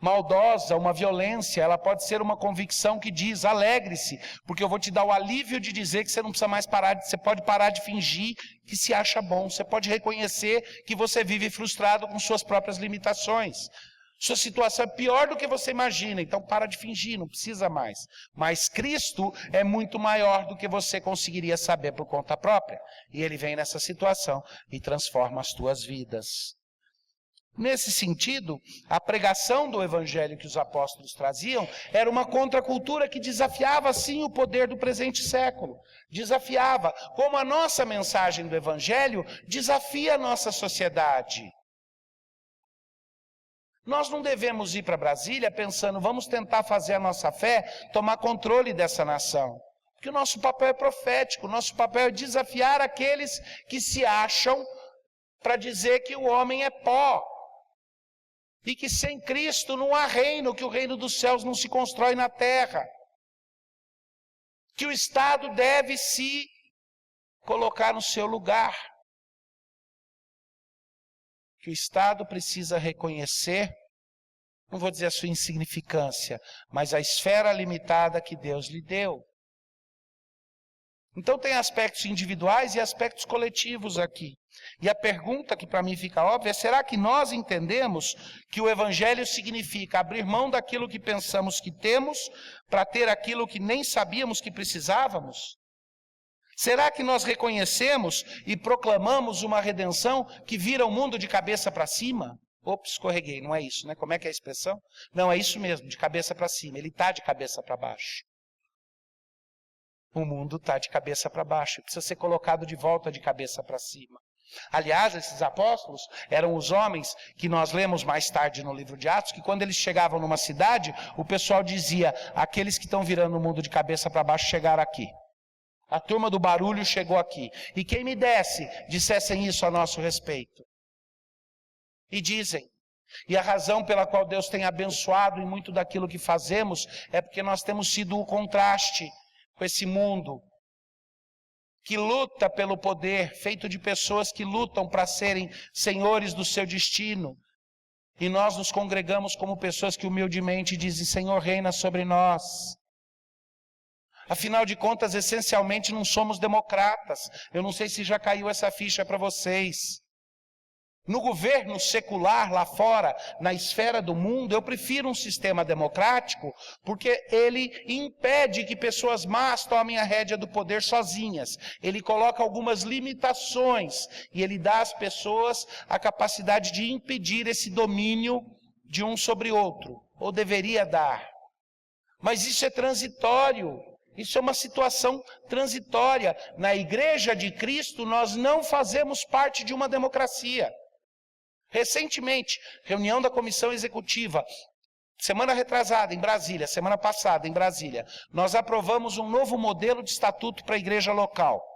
S2: maldosa, uma violência. Ela pode ser uma convicção que diz, alegre-se, porque eu vou te dar o alívio de dizer que você não precisa mais você pode parar de fingir que se acha bom. Você pode reconhecer que você vive frustrado com suas próprias limitações. Sua situação é pior do que você imagina, então para de fingir, não precisa mais. Mas Cristo é muito maior do que você conseguiria saber por conta própria. E Ele vem nessa situação e transforma as tuas vidas. Nesse sentido, a pregação do Evangelho que os apóstolos traziam era uma contracultura que desafiava, sim, o poder do presente século. Desafiava, como a nossa mensagem do Evangelho desafia a nossa sociedade. Nós não devemos ir para Brasília pensando, vamos tentar fazer a nossa fé tomar controle dessa nação. Porque o nosso papel é profético, o nosso papel é desafiar aqueles que se acham para dizer que o homem é pó. E que sem Cristo não há reino, que o reino dos céus não se constrói na terra. Que o Estado deve se colocar no seu lugar. Que o Estado precisa reconhecer, não vou dizer a sua insignificância, mas a esfera limitada que Deus lhe deu. Então tem aspectos individuais e aspectos coletivos aqui. E a pergunta que para mim fica óbvia é, será que nós entendemos que o Evangelho significa abrir mão daquilo que pensamos que temos para ter aquilo que nem sabíamos que precisávamos? Será que nós reconhecemos e proclamamos uma redenção que vira o mundo de cabeça para cima? Ops, escorreguei, não é isso, né? Como é que é a expressão? Não, é isso mesmo, de cabeça para cima. Ele está de cabeça para baixo. O mundo está de cabeça para baixo, precisa ser colocado de volta de cabeça para cima. Aliás, esses apóstolos eram os homens que nós lemos mais tarde no livro de Atos, que quando eles chegavam numa cidade, o pessoal dizia, aqueles que estão virando o mundo de cabeça para baixo chegaram aqui. A turma do barulho chegou aqui. E quem me dissessem isso a nosso respeito. E dizem. E a razão pela qual Deus tem abençoado em muito daquilo que fazemos é porque nós temos sido o contraste com esse mundo que luta pelo poder, feito de pessoas que lutam para serem senhores do seu destino. E nós nos congregamos como pessoas que humildemente dizem, Senhor, reina sobre nós. Afinal de contas, essencialmente não somos democratas. Eu não sei se já caiu essa ficha para vocês. No governo secular lá fora, na esfera do mundo, eu prefiro um sistema democrático porque ele impede que pessoas más tomem a rédea do poder sozinhas. Ele coloca algumas limitações e ele dá às pessoas a capacidade de impedir esse domínio de um sobre outro, ou deveria dar. Mas isso é transitório. Isso é uma situação transitória. Na Igreja de Cristo, nós não fazemos parte de uma democracia. Recentemente, reunião da comissão executiva, semana retrasada em Brasília, semana passada em Brasília, nós aprovamos um novo modelo de estatuto para a igreja local.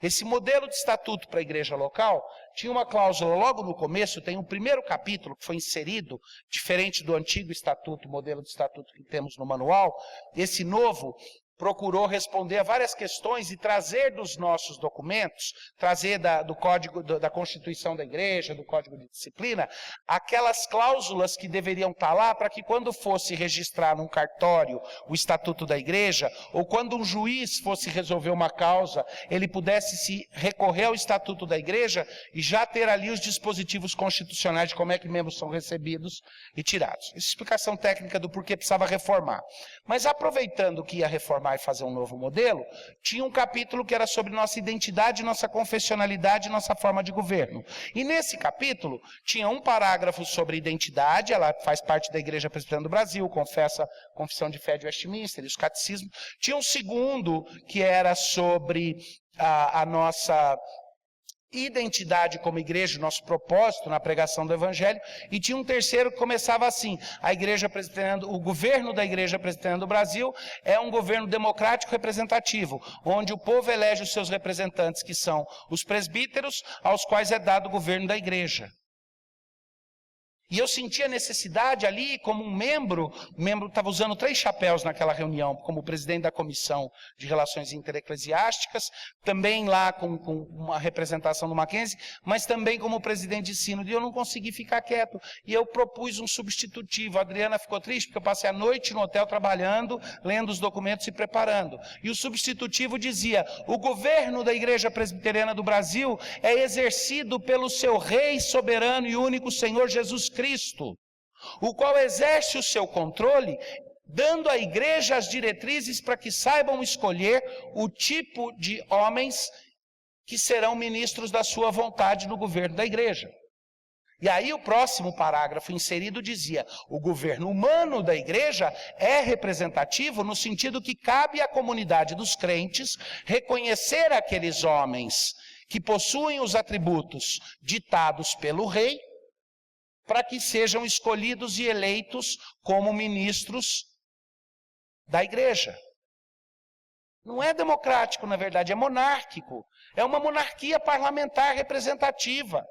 S2: Esse modelo de estatuto para a igreja local tinha uma cláusula logo no começo, tem um primeiro capítulo que foi inserido, diferente do antigo estatuto, modelo de estatuto que temos no manual. Esse novo procurou responder a várias questões e trazer dos nossos documentos, trazer do código, da Constituição da Igreja, do Código de Disciplina, aquelas cláusulas que deveriam estar lá para que quando fosse registrar num cartório o Estatuto da Igreja, ou quando um juiz fosse resolver uma causa, ele pudesse se recorrer ao Estatuto da Igreja e já ter ali os dispositivos constitucionais de como é que membros são recebidos e tirados. Essa explicação técnica do porquê precisava reformar. Mas aproveitando que ia reformar reformar e fazer um novo modelo, tinha um capítulo que era sobre nossa identidade, nossa confessionalidade, nossa forma de governo. E nesse capítulo tinha um parágrafo sobre identidade, ela faz parte da Igreja Presbiteriana do Brasil, confessa a Confissão de Fé de Westminster, os catecismos. Tinha um segundo que era sobre a nossa identidade como igreja, nosso propósito na pregação do Evangelho, e tinha um terceiro que começava assim: a Igreja Presbiteriana, o governo da Igreja Presbiteriana do Brasil é um governo democrático representativo, onde o povo elege os seus representantes, que são os presbíteros, aos quais é dado o governo da igreja. E eu senti a necessidade ali, como um membro, o membro estava usando 3 chapéus naquela reunião, como presidente da Comissão de Relações Intereclesiásticas, também lá com uma representação do Mackenzie, mas também como presidente de sínodo, e eu não consegui ficar quieto. E eu propus um substitutivo. A Adriana ficou triste, porque eu passei a noite no hotel trabalhando, lendo os documentos e preparando. E o substitutivo dizia: o governo da Igreja Presbiteriana do Brasil é exercido pelo seu Rei soberano e único Senhor Jesus Cristo, o qual exerce o seu controle, dando à igreja as diretrizes para que saibam escolher o tipo de homens que serão ministros da sua vontade no governo da igreja. E aí o próximo parágrafo inserido dizia: o governo humano da igreja é representativo no sentido que cabe à comunidade dos crentes reconhecer aqueles homens que possuem os atributos ditados pelo rei, para que sejam escolhidos e eleitos como ministros da igreja. Não é democrático, na verdade, é monárquico. É uma monarquia parlamentar representativa.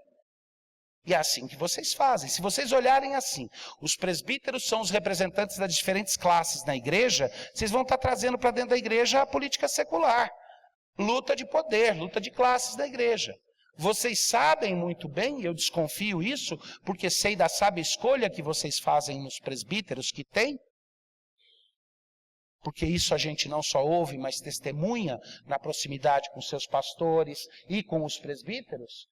S2: E é assim que vocês fazem. Se vocês olharem assim, os presbíteros são os representantes das diferentes classes na igreja, vocês vão estar trazendo para dentro da igreja a política secular. Luta de poder, luta de classes da igreja. Vocês sabem muito bem, e eu desconfio isso, porque sei da sábia escolha que vocês fazem nos presbíteros que tem, porque isso a gente não só ouve, mas testemunha na proximidade com seus pastores e com os presbíteros.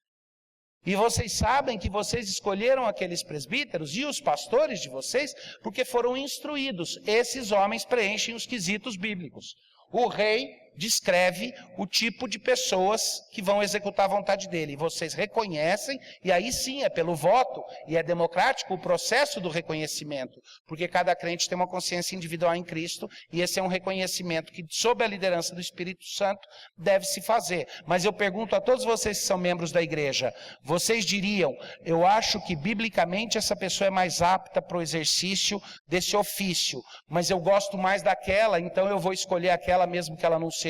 S2: E vocês sabem que vocês escolheram aqueles presbíteros e os pastores de vocês porque foram instruídos. Esses homens preenchem os quesitos bíblicos. O rei descreve o tipo de pessoas que vão executar a vontade dele. E vocês reconhecem, e aí sim é pelo voto, e é democrático o processo do reconhecimento, porque cada crente tem uma consciência individual em Cristo, e esse é um reconhecimento que, sob a liderança do Espírito Santo, deve se fazer. Mas eu pergunto a todos vocês que são membros da igreja, vocês diriam: eu acho que biblicamente essa pessoa é mais apta para o exercício desse ofício, mas eu gosto mais daquela, então eu vou escolher aquela mesmo que ela não seja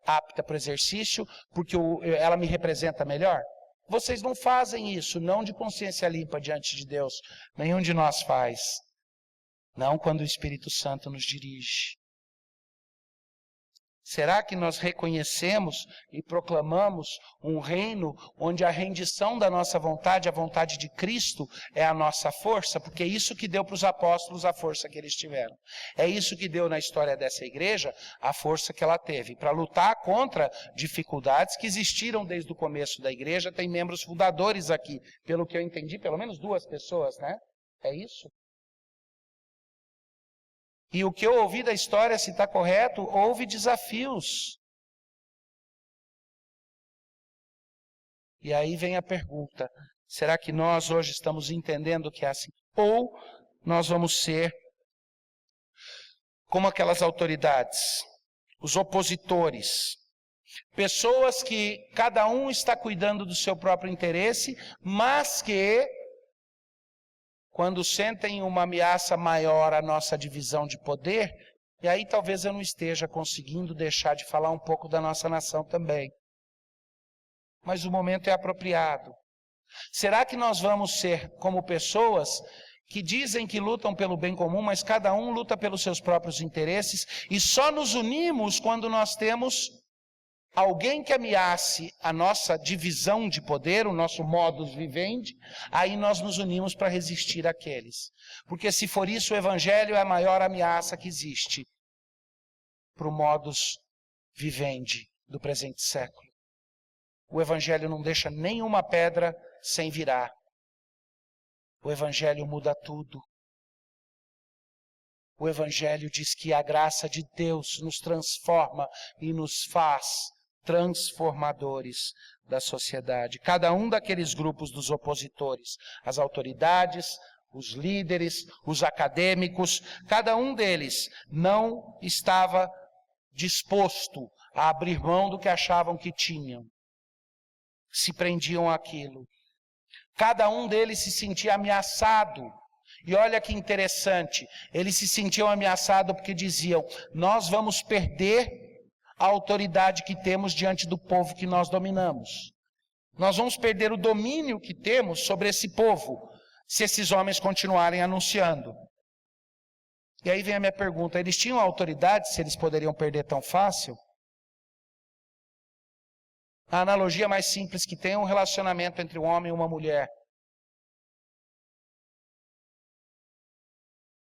S2: apta para o exercício, porque ela me representa melhor? Vocês não fazem isso, não de consciência limpa diante de Deus. Nenhum de nós faz. Não quando o Espírito Santo nos dirige. Será que nós reconhecemos e proclamamos um reino onde a rendição da nossa vontade, a vontade de Cristo, é a nossa força? Porque é isso que deu para os apóstolos a força que eles tiveram. É isso que deu na história dessa igreja a força que ela teve. Para lutar contra dificuldades que existiram desde o começo da igreja, tem membros fundadores aqui, pelo que eu entendi, pelo menos 2 pessoas, né? É isso? E o que eu ouvi da história, se está correto, houve desafios. E aí vem a pergunta: será que nós hoje estamos entendendo que é assim? Ou nós vamos ser como aquelas autoridades, os opositores, pessoas que cada um está cuidando do seu próprio interesse, mas que, quando sentem uma ameaça maior à nossa divisão de poder, e aí talvez eu não esteja conseguindo deixar de falar um pouco da nossa nação também. Mas o momento é apropriado. Será que nós vamos ser como pessoas que dizem que lutam pelo bem comum, mas cada um luta pelos seus próprios interesses, e só nos unimos quando nós temos alguém que ameace a nossa divisão de poder, o nosso modus vivendi, aí nós nos unimos para resistir àqueles. Porque se for isso, o Evangelho é a maior ameaça que existe para o modus vivendi do presente século. O Evangelho não deixa nenhuma pedra sem virar. O Evangelho muda tudo. O Evangelho diz que a graça de Deus nos transforma e nos faz transformadores da sociedade. Cada um daqueles grupos dos opositores, as autoridades, os líderes, os acadêmicos, cada um deles não estava disposto a abrir mão do que achavam que tinham. Se prendiam àquilo. Cada um deles se sentia ameaçado. E olha que interessante, eles se sentiam ameaçados porque diziam: nós vamos perder a autoridade que temos diante do povo que nós dominamos. Nós vamos perder o domínio que temos sobre esse povo, se esses homens continuarem anunciando. E aí vem a minha pergunta: eles tinham autoridade se eles poderiam perder tão fácil? A analogia mais simples que tem é um relacionamento entre um homem e uma mulher.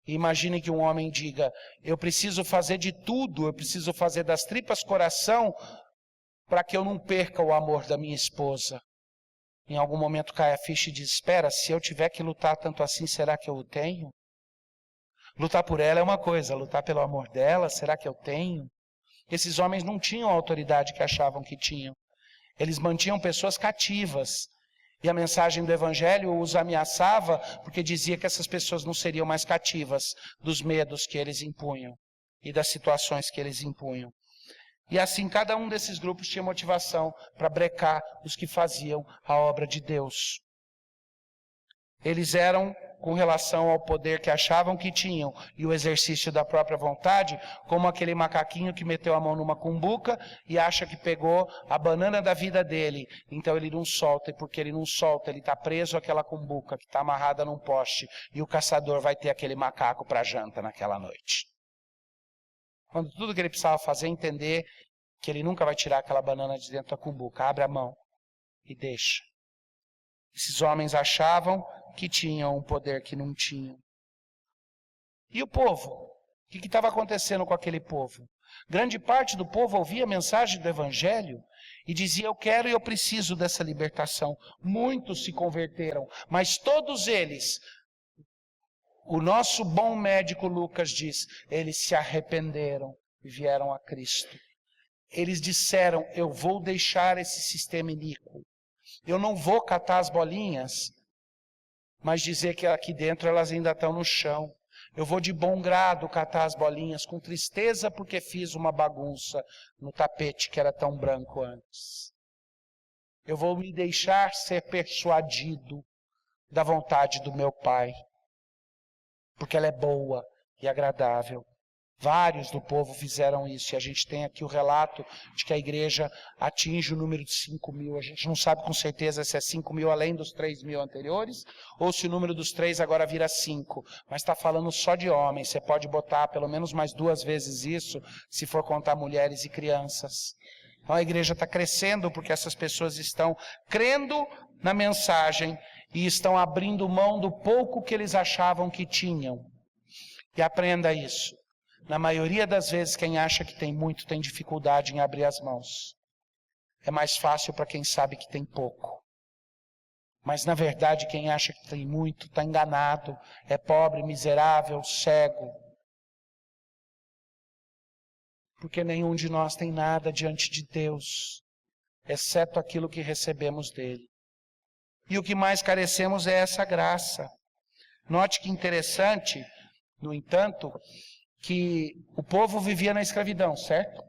S2: Imagine que um homem diga: eu preciso fazer de tudo, eu preciso fazer das tripas coração para que eu não perca o amor da minha esposa. Em algum momento cai a ficha e diz: espera, se eu tiver que lutar tanto assim, será que eu o tenho? Lutar por ela é uma coisa, lutar pelo amor dela, será que eu tenho? Esses homens não tinham a autoridade que achavam que tinham. Eles mantinham pessoas cativas. E a mensagem do Evangelho os ameaçava porque dizia que essas pessoas não seriam mais cativas dos medos que eles impunham e das situações que eles impunham. E assim cada um desses grupos tinha motivação para brecar os que faziam a obra de Deus. Eles eram, com relação ao poder que achavam que tinham e o exercício da própria vontade, como aquele macaquinho que meteu a mão numa cumbuca e acha que pegou a banana da vida dele. Então ele não solta, e porque ele não solta, ele está preso àquela cumbuca que está amarrada num poste. E o caçador vai ter aquele macaco para janta naquela noite. Quando tudo que ele precisava fazer é entender que ele nunca vai tirar aquela banana de dentro da cumbuca. Abre a mão e deixa. Esses homens achavam que tinham um poder que não tinham. E o povo? O que estava acontecendo com aquele povo? Grande parte do povo ouvia a mensagem do Evangelho e dizia: eu quero e eu preciso dessa libertação. Muitos se converteram, mas todos eles, o nosso bom médico Lucas diz, eles se arrependeram e vieram a Cristo. Eles disseram: eu vou deixar esse sistema iníquo. Eu não vou catar as bolinhas, mas dizer que aqui dentro elas ainda estão no chão. Eu vou de bom grado catar as bolinhas, com tristeza porque fiz uma bagunça no tapete que era tão branco antes. Eu vou me deixar ser persuadido da vontade do meu Pai, porque ela é boa e agradável. Vários do povo fizeram isso, e a gente tem aqui o relato de que a igreja atinge o número de 5.000. A gente não sabe com certeza se é 5.000 além dos 3.000 anteriores, ou se o número dos 3 agora vira 5. Mas está falando só de homens, você pode botar pelo menos mais 2 vezes isso, se for contar mulheres e crianças. Então a igreja está crescendo porque essas pessoas estão crendo na mensagem e estão abrindo mão do pouco que eles achavam que tinham. E aprenda isso. Na maioria das vezes, quem acha que tem muito tem dificuldade em abrir as mãos. É mais fácil para quem sabe que tem pouco. Mas, na verdade, quem acha que tem muito está enganado, é pobre, miserável, cego. Porque nenhum de nós tem nada diante de Deus, exceto aquilo que recebemos dele. E o que mais carecemos é essa graça. Note que interessante, no entanto, que o povo vivia na escravidão, certo?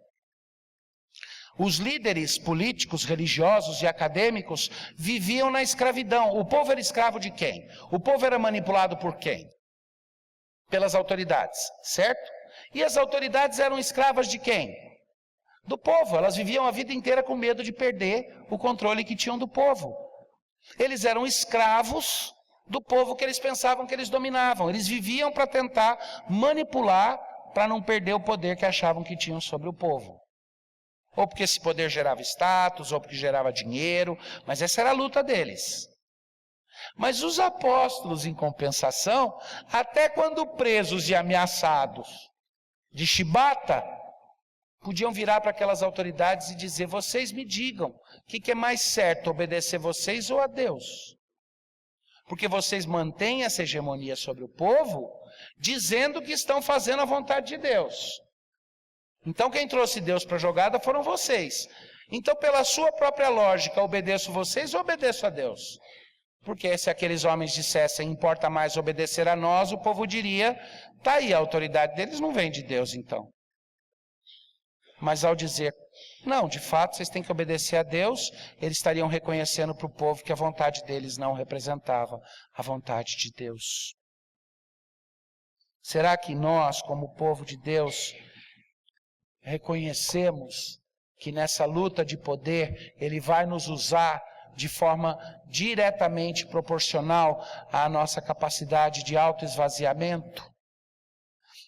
S2: Os líderes políticos, religiosos e acadêmicos viviam na escravidão. O povo era escravo de quem? O povo era manipulado por quem? Pelas autoridades, certo? E as autoridades eram escravas de quem? Do povo. Elas viviam a vida inteira com medo de perder o controle que tinham do povo. Eles eram escravos do povo que eles pensavam que eles dominavam. Eles viviam para tentar manipular, para não perder o poder que achavam que tinham sobre o povo. Ou porque esse poder gerava status, ou porque gerava dinheiro, mas essa era a luta deles. Mas os apóstolos, em compensação, até quando presos e ameaçados de chibata, podiam virar para aquelas autoridades e dizer: vocês me digam, o que é mais certo, obedecer vocês ou a Deus? Porque vocês mantêm essa hegemonia sobre o povo, dizendo que estão fazendo a vontade de Deus. Então quem trouxe Deus para a jogada foram vocês. Então, pela sua própria lógica, obedeço vocês ou obedeço a Deus? Porque se aqueles homens dissessem, importa mais obedecer a nós, o povo diria, tá aí, a autoridade deles não vem de Deus então. Mas ao dizer, não, de fato, vocês têm que obedecer a Deus, eles estariam reconhecendo para o povo que a vontade deles não representava a vontade de Deus. Será que nós, como povo de Deus, reconhecemos que nessa luta de poder, Ele vai nos usar de forma diretamente proporcional à nossa capacidade de autoesvaziamento?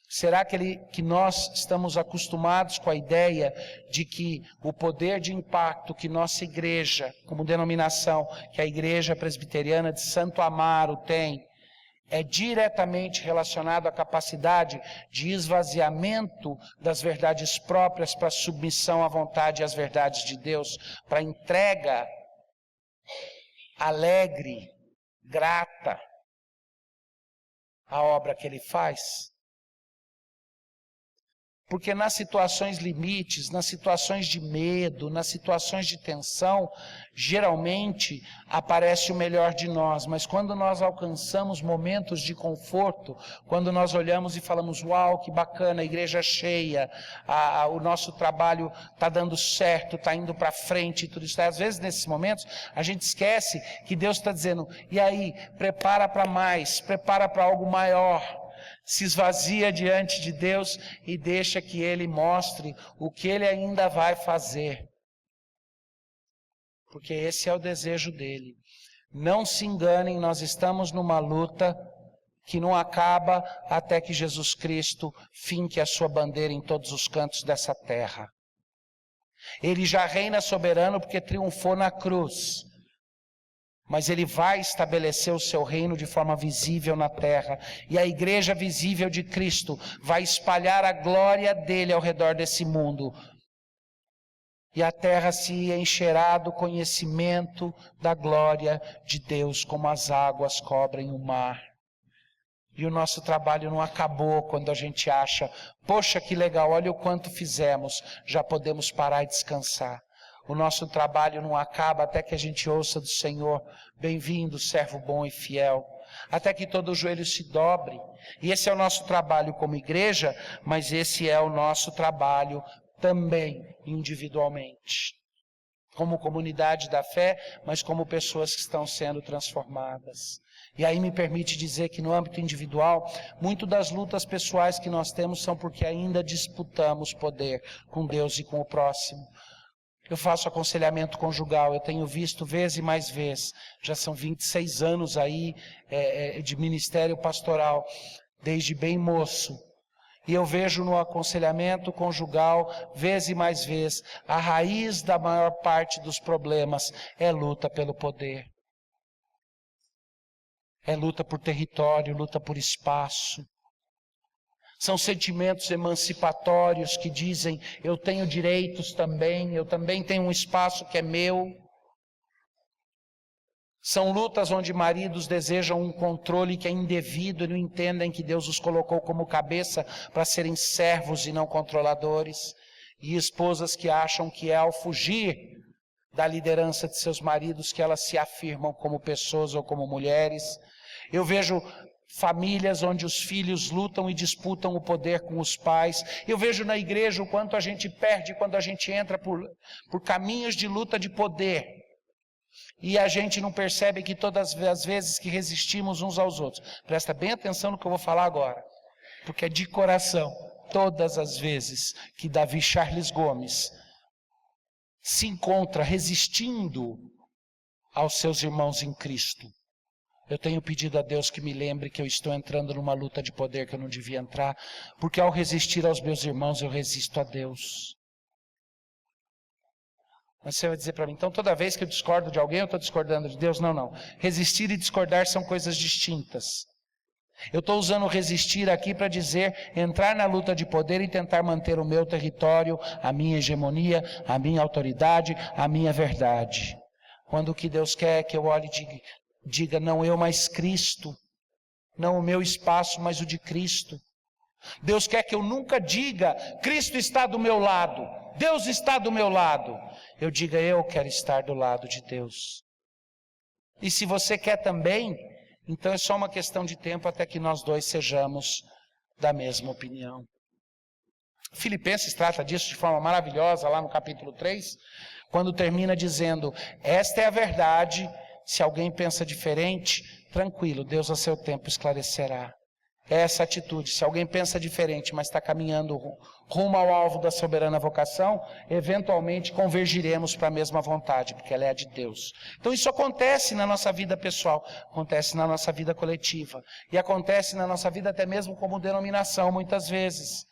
S2: Será que nós estamos acostumados com a ideia de que o poder de impacto que nossa igreja, como denominação, que a Igreja Presbiteriana de Santo Amaro tem, é diretamente relacionado à capacidade de esvaziamento das verdades próprias para submissão à vontade e às verdades de Deus, para entrega alegre, grata à obra que Ele faz? Porque nas situações limites, nas situações de medo, nas situações de tensão, geralmente aparece o melhor de nós. Mas quando nós alcançamos momentos de conforto, quando nós olhamos e falamos, uau, que bacana, a igreja cheia, o nosso trabalho está dando certo, está indo para frente e tudo isso. Às vezes, nesses momentos, a gente esquece que Deus está dizendo, e aí, prepara para mais, prepara para algo maior. Se esvazia diante de Deus e deixa que Ele mostre o que Ele ainda vai fazer. Porque esse é o desejo dEle. Não se enganem, nós estamos numa luta que não acaba até que Jesus Cristo finque a sua bandeira em todos os cantos dessa terra. Ele já reina soberano porque triunfou na cruz. Mas Ele vai estabelecer o seu reino de forma visível na terra. E a igreja visível de Cristo vai espalhar a glória dEle ao redor desse mundo. E a terra se encherá do conhecimento da glória de Deus, como as águas cobrem o mar. E o nosso trabalho não acabou quando a gente acha, poxa, que legal, olha o quanto fizemos, já podemos parar e descansar. O nosso trabalho não acaba até que a gente ouça do Senhor, bem-vindo, servo bom e fiel, até que todo o joelho se dobre. E esse é o nosso trabalho como igreja, mas esse é o nosso trabalho também individualmente. Como comunidade da fé, mas como pessoas que estão sendo transformadas. E aí me permite dizer que no âmbito individual, muito das lutas pessoais que nós temos são porque ainda disputamos poder com Deus e com o próximo. Eu faço aconselhamento conjugal, eu tenho visto vez e mais vez, já são 26 anos aí de ministério pastoral, desde bem moço. E eu vejo no aconselhamento conjugal, vez e mais vez, a raiz da maior parte dos problemas é luta pelo poder. É luta por território, luta por espaço. São sentimentos emancipatórios que dizem, eu tenho direitos também, eu também tenho um espaço que é meu. São lutas onde maridos desejam um controle que é indevido e não entendem que Deus os colocou como cabeça para serem servos e não controladores. E esposas que acham que é ao fugir da liderança de seus maridos que elas se afirmam como pessoas ou como mulheres. Eu vejo famílias onde os filhos lutam e disputam o poder com os pais. Eu vejo na igreja o quanto a gente perde quando a gente entra por caminhos de luta de poder. E a gente não percebe que todas as vezes que resistimos uns aos outros. Presta bem atenção no que eu vou falar agora. Porque é de coração. Todas as vezes que Davi Charles Gomes se encontra resistindo aos seus irmãos em Cristo, eu tenho pedido a Deus que me lembre que eu estou entrando numa luta de poder que eu não devia entrar, porque ao resistir aos meus irmãos, eu resisto a Deus. Mas você vai dizer para mim, então toda vez que eu discordo de alguém, eu estou discordando de Deus? Não, não. Resistir e discordar são coisas distintas. Eu estou usando resistir aqui para dizer, entrar na luta de poder e tentar manter o meu território, a minha hegemonia, a minha autoridade, a minha verdade. Quando o que Deus quer é que eu olhe e diga, Diga: não eu, mas Cristo. Não o meu espaço, mas o de Cristo. Deus quer que eu nunca diga: Cristo está do meu lado, Deus está do meu lado. Eu diga: eu quero estar do lado de Deus. E se você quer também, então é só uma questão de tempo até que nós dois sejamos da mesma opinião. Filipenses trata disso de forma maravilhosa, lá no capítulo 3, quando termina dizendo: esta é a verdade, se alguém pensa diferente, tranquilo, Deus a seu tempo esclarecerá. É essa atitude: se alguém pensa diferente, mas está caminhando rumo ao alvo da soberana vocação, eventualmente convergiremos para a mesma vontade, porque ela é a de Deus. Então isso acontece na nossa vida pessoal, acontece na nossa vida coletiva, e acontece na nossa vida até mesmo como denominação, muitas vezes.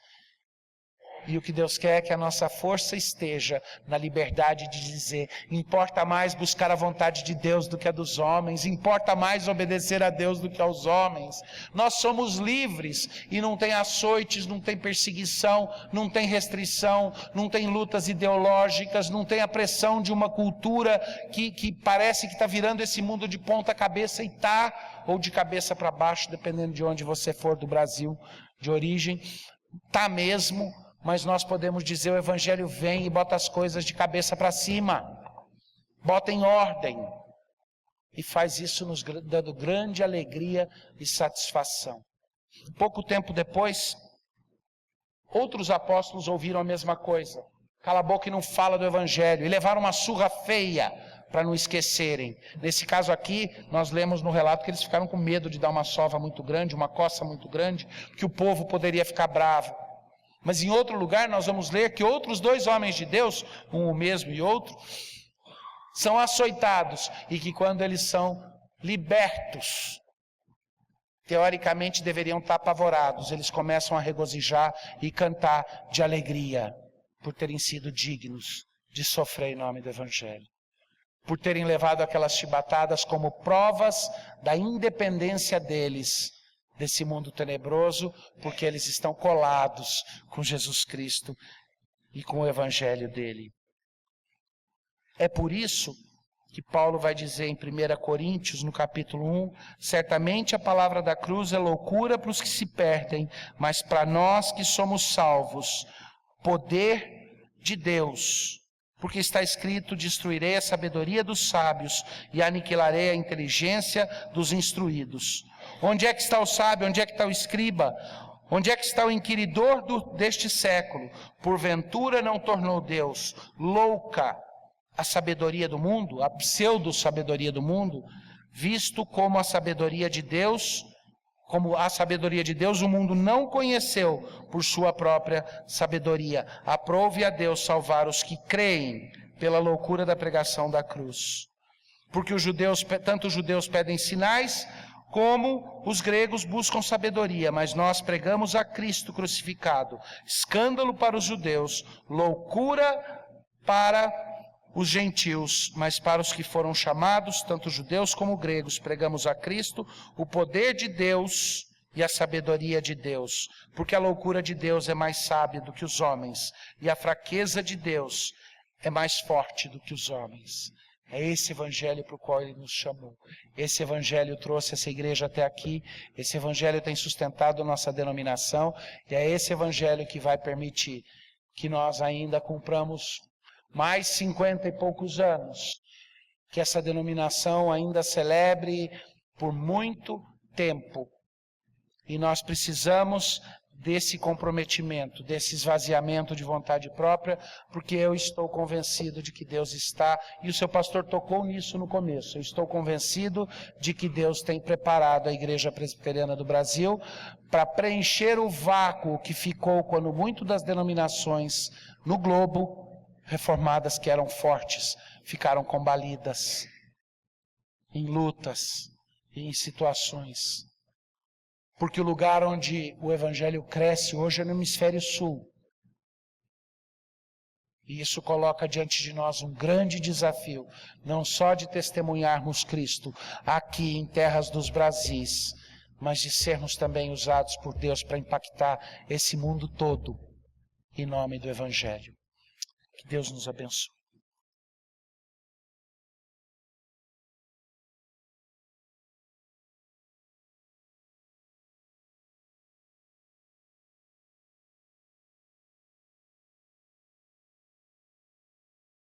S2: E o que Deus quer é que a nossa força esteja na liberdade de dizer: importa mais buscar a vontade de Deus do que a dos homens, importa mais obedecer a Deus do que aos homens. Nós somos livres e não tem açoites, não tem perseguição, não tem restrição, não tem lutas ideológicas, não tem a pressão de uma cultura que parece que está virando esse mundo de ponta cabeça, e está, ou de cabeça para baixo, dependendo de onde você for do Brasil, de origem, está mesmo. Mas nós podemos dizer: o Evangelho vem e bota as coisas de cabeça para cima, bota em ordem, e faz isso nos dando grande alegria e satisfação. Pouco tempo depois, outros apóstolos ouviram a mesma coisa: cala a boca e não fala do Evangelho, e levaram uma surra feia para não esquecerem. Nesse caso aqui, nós lemos no relato que eles ficaram com medo de dar uma sova muito grande, uma coça muito grande, que o povo poderia ficar bravo. Mas em outro lugar nós vamos ler que outros 2 homens de Deus, um o mesmo e outro, são açoitados, e que quando eles são libertos, teoricamente deveriam estar apavorados, eles começam a regozijar e cantar de alegria, por terem sido dignos de sofrer em nome do Evangelho, por terem levado aquelas chibatadas como provas da independência deles desse mundo tenebroso, porque eles estão colados com Jesus Cristo e com o Evangelho dele. É por isso que Paulo vai dizer em 1 Coríntios, no capítulo 1, certamente a palavra da cruz é loucura para os que se perdem, mas para nós que somos salvos, poder de Deus. Porque está escrito: destruirei a sabedoria dos sábios e aniquilarei a inteligência dos instruídos. Onde é que está o sábio? Onde é que está o escriba? Onde é que está o inquiridor deste século? Porventura não tornou Deus louca a sabedoria do mundo, a pseudo-sabedoria do mundo, visto como a sabedoria de Deus, o mundo não conheceu por sua própria sabedoria. Aprove a Deus salvar os que creem pela loucura da pregação da cruz. Porque tanto os judeus pedem sinais, como os gregos buscam sabedoria, mas nós pregamos a Cristo crucificado, escândalo para os judeus, loucura para os gentios, mas para os que foram chamados, tanto judeus como gregos, pregamos a Cristo, o poder de Deus e a sabedoria de Deus, porque a loucura de Deus é mais sábia do que os homens, e a fraqueza de Deus é mais forte do que os homens. É esse Evangelho para o qual Ele nos chamou. Esse Evangelho trouxe essa igreja até aqui. Esse Evangelho tem sustentado a nossa denominação. E é esse Evangelho que vai permitir que nós ainda cumpramos mais 50 e poucos anos. Que essa denominação ainda celebre por muito tempo. E nós precisamos desse comprometimento, desse esvaziamento de vontade própria, porque eu estou convencido de que Deus está, e o seu pastor tocou nisso no começo, eu estou convencido de que Deus tem preparado a Igreja Presbiteriana do Brasil para preencher o vácuo que ficou quando muitas das denominações no globo, reformadas que eram fortes, ficaram combalidas, em lutas e em situações. Porque o lugar onde o Evangelho cresce hoje é no hemisfério sul. E isso coloca diante de nós um grande desafio, não só de testemunharmos Cristo aqui em terras dos Brasis, mas de sermos também usados por Deus para impactar esse mundo todo, em nome do Evangelho. Que Deus nos abençoe.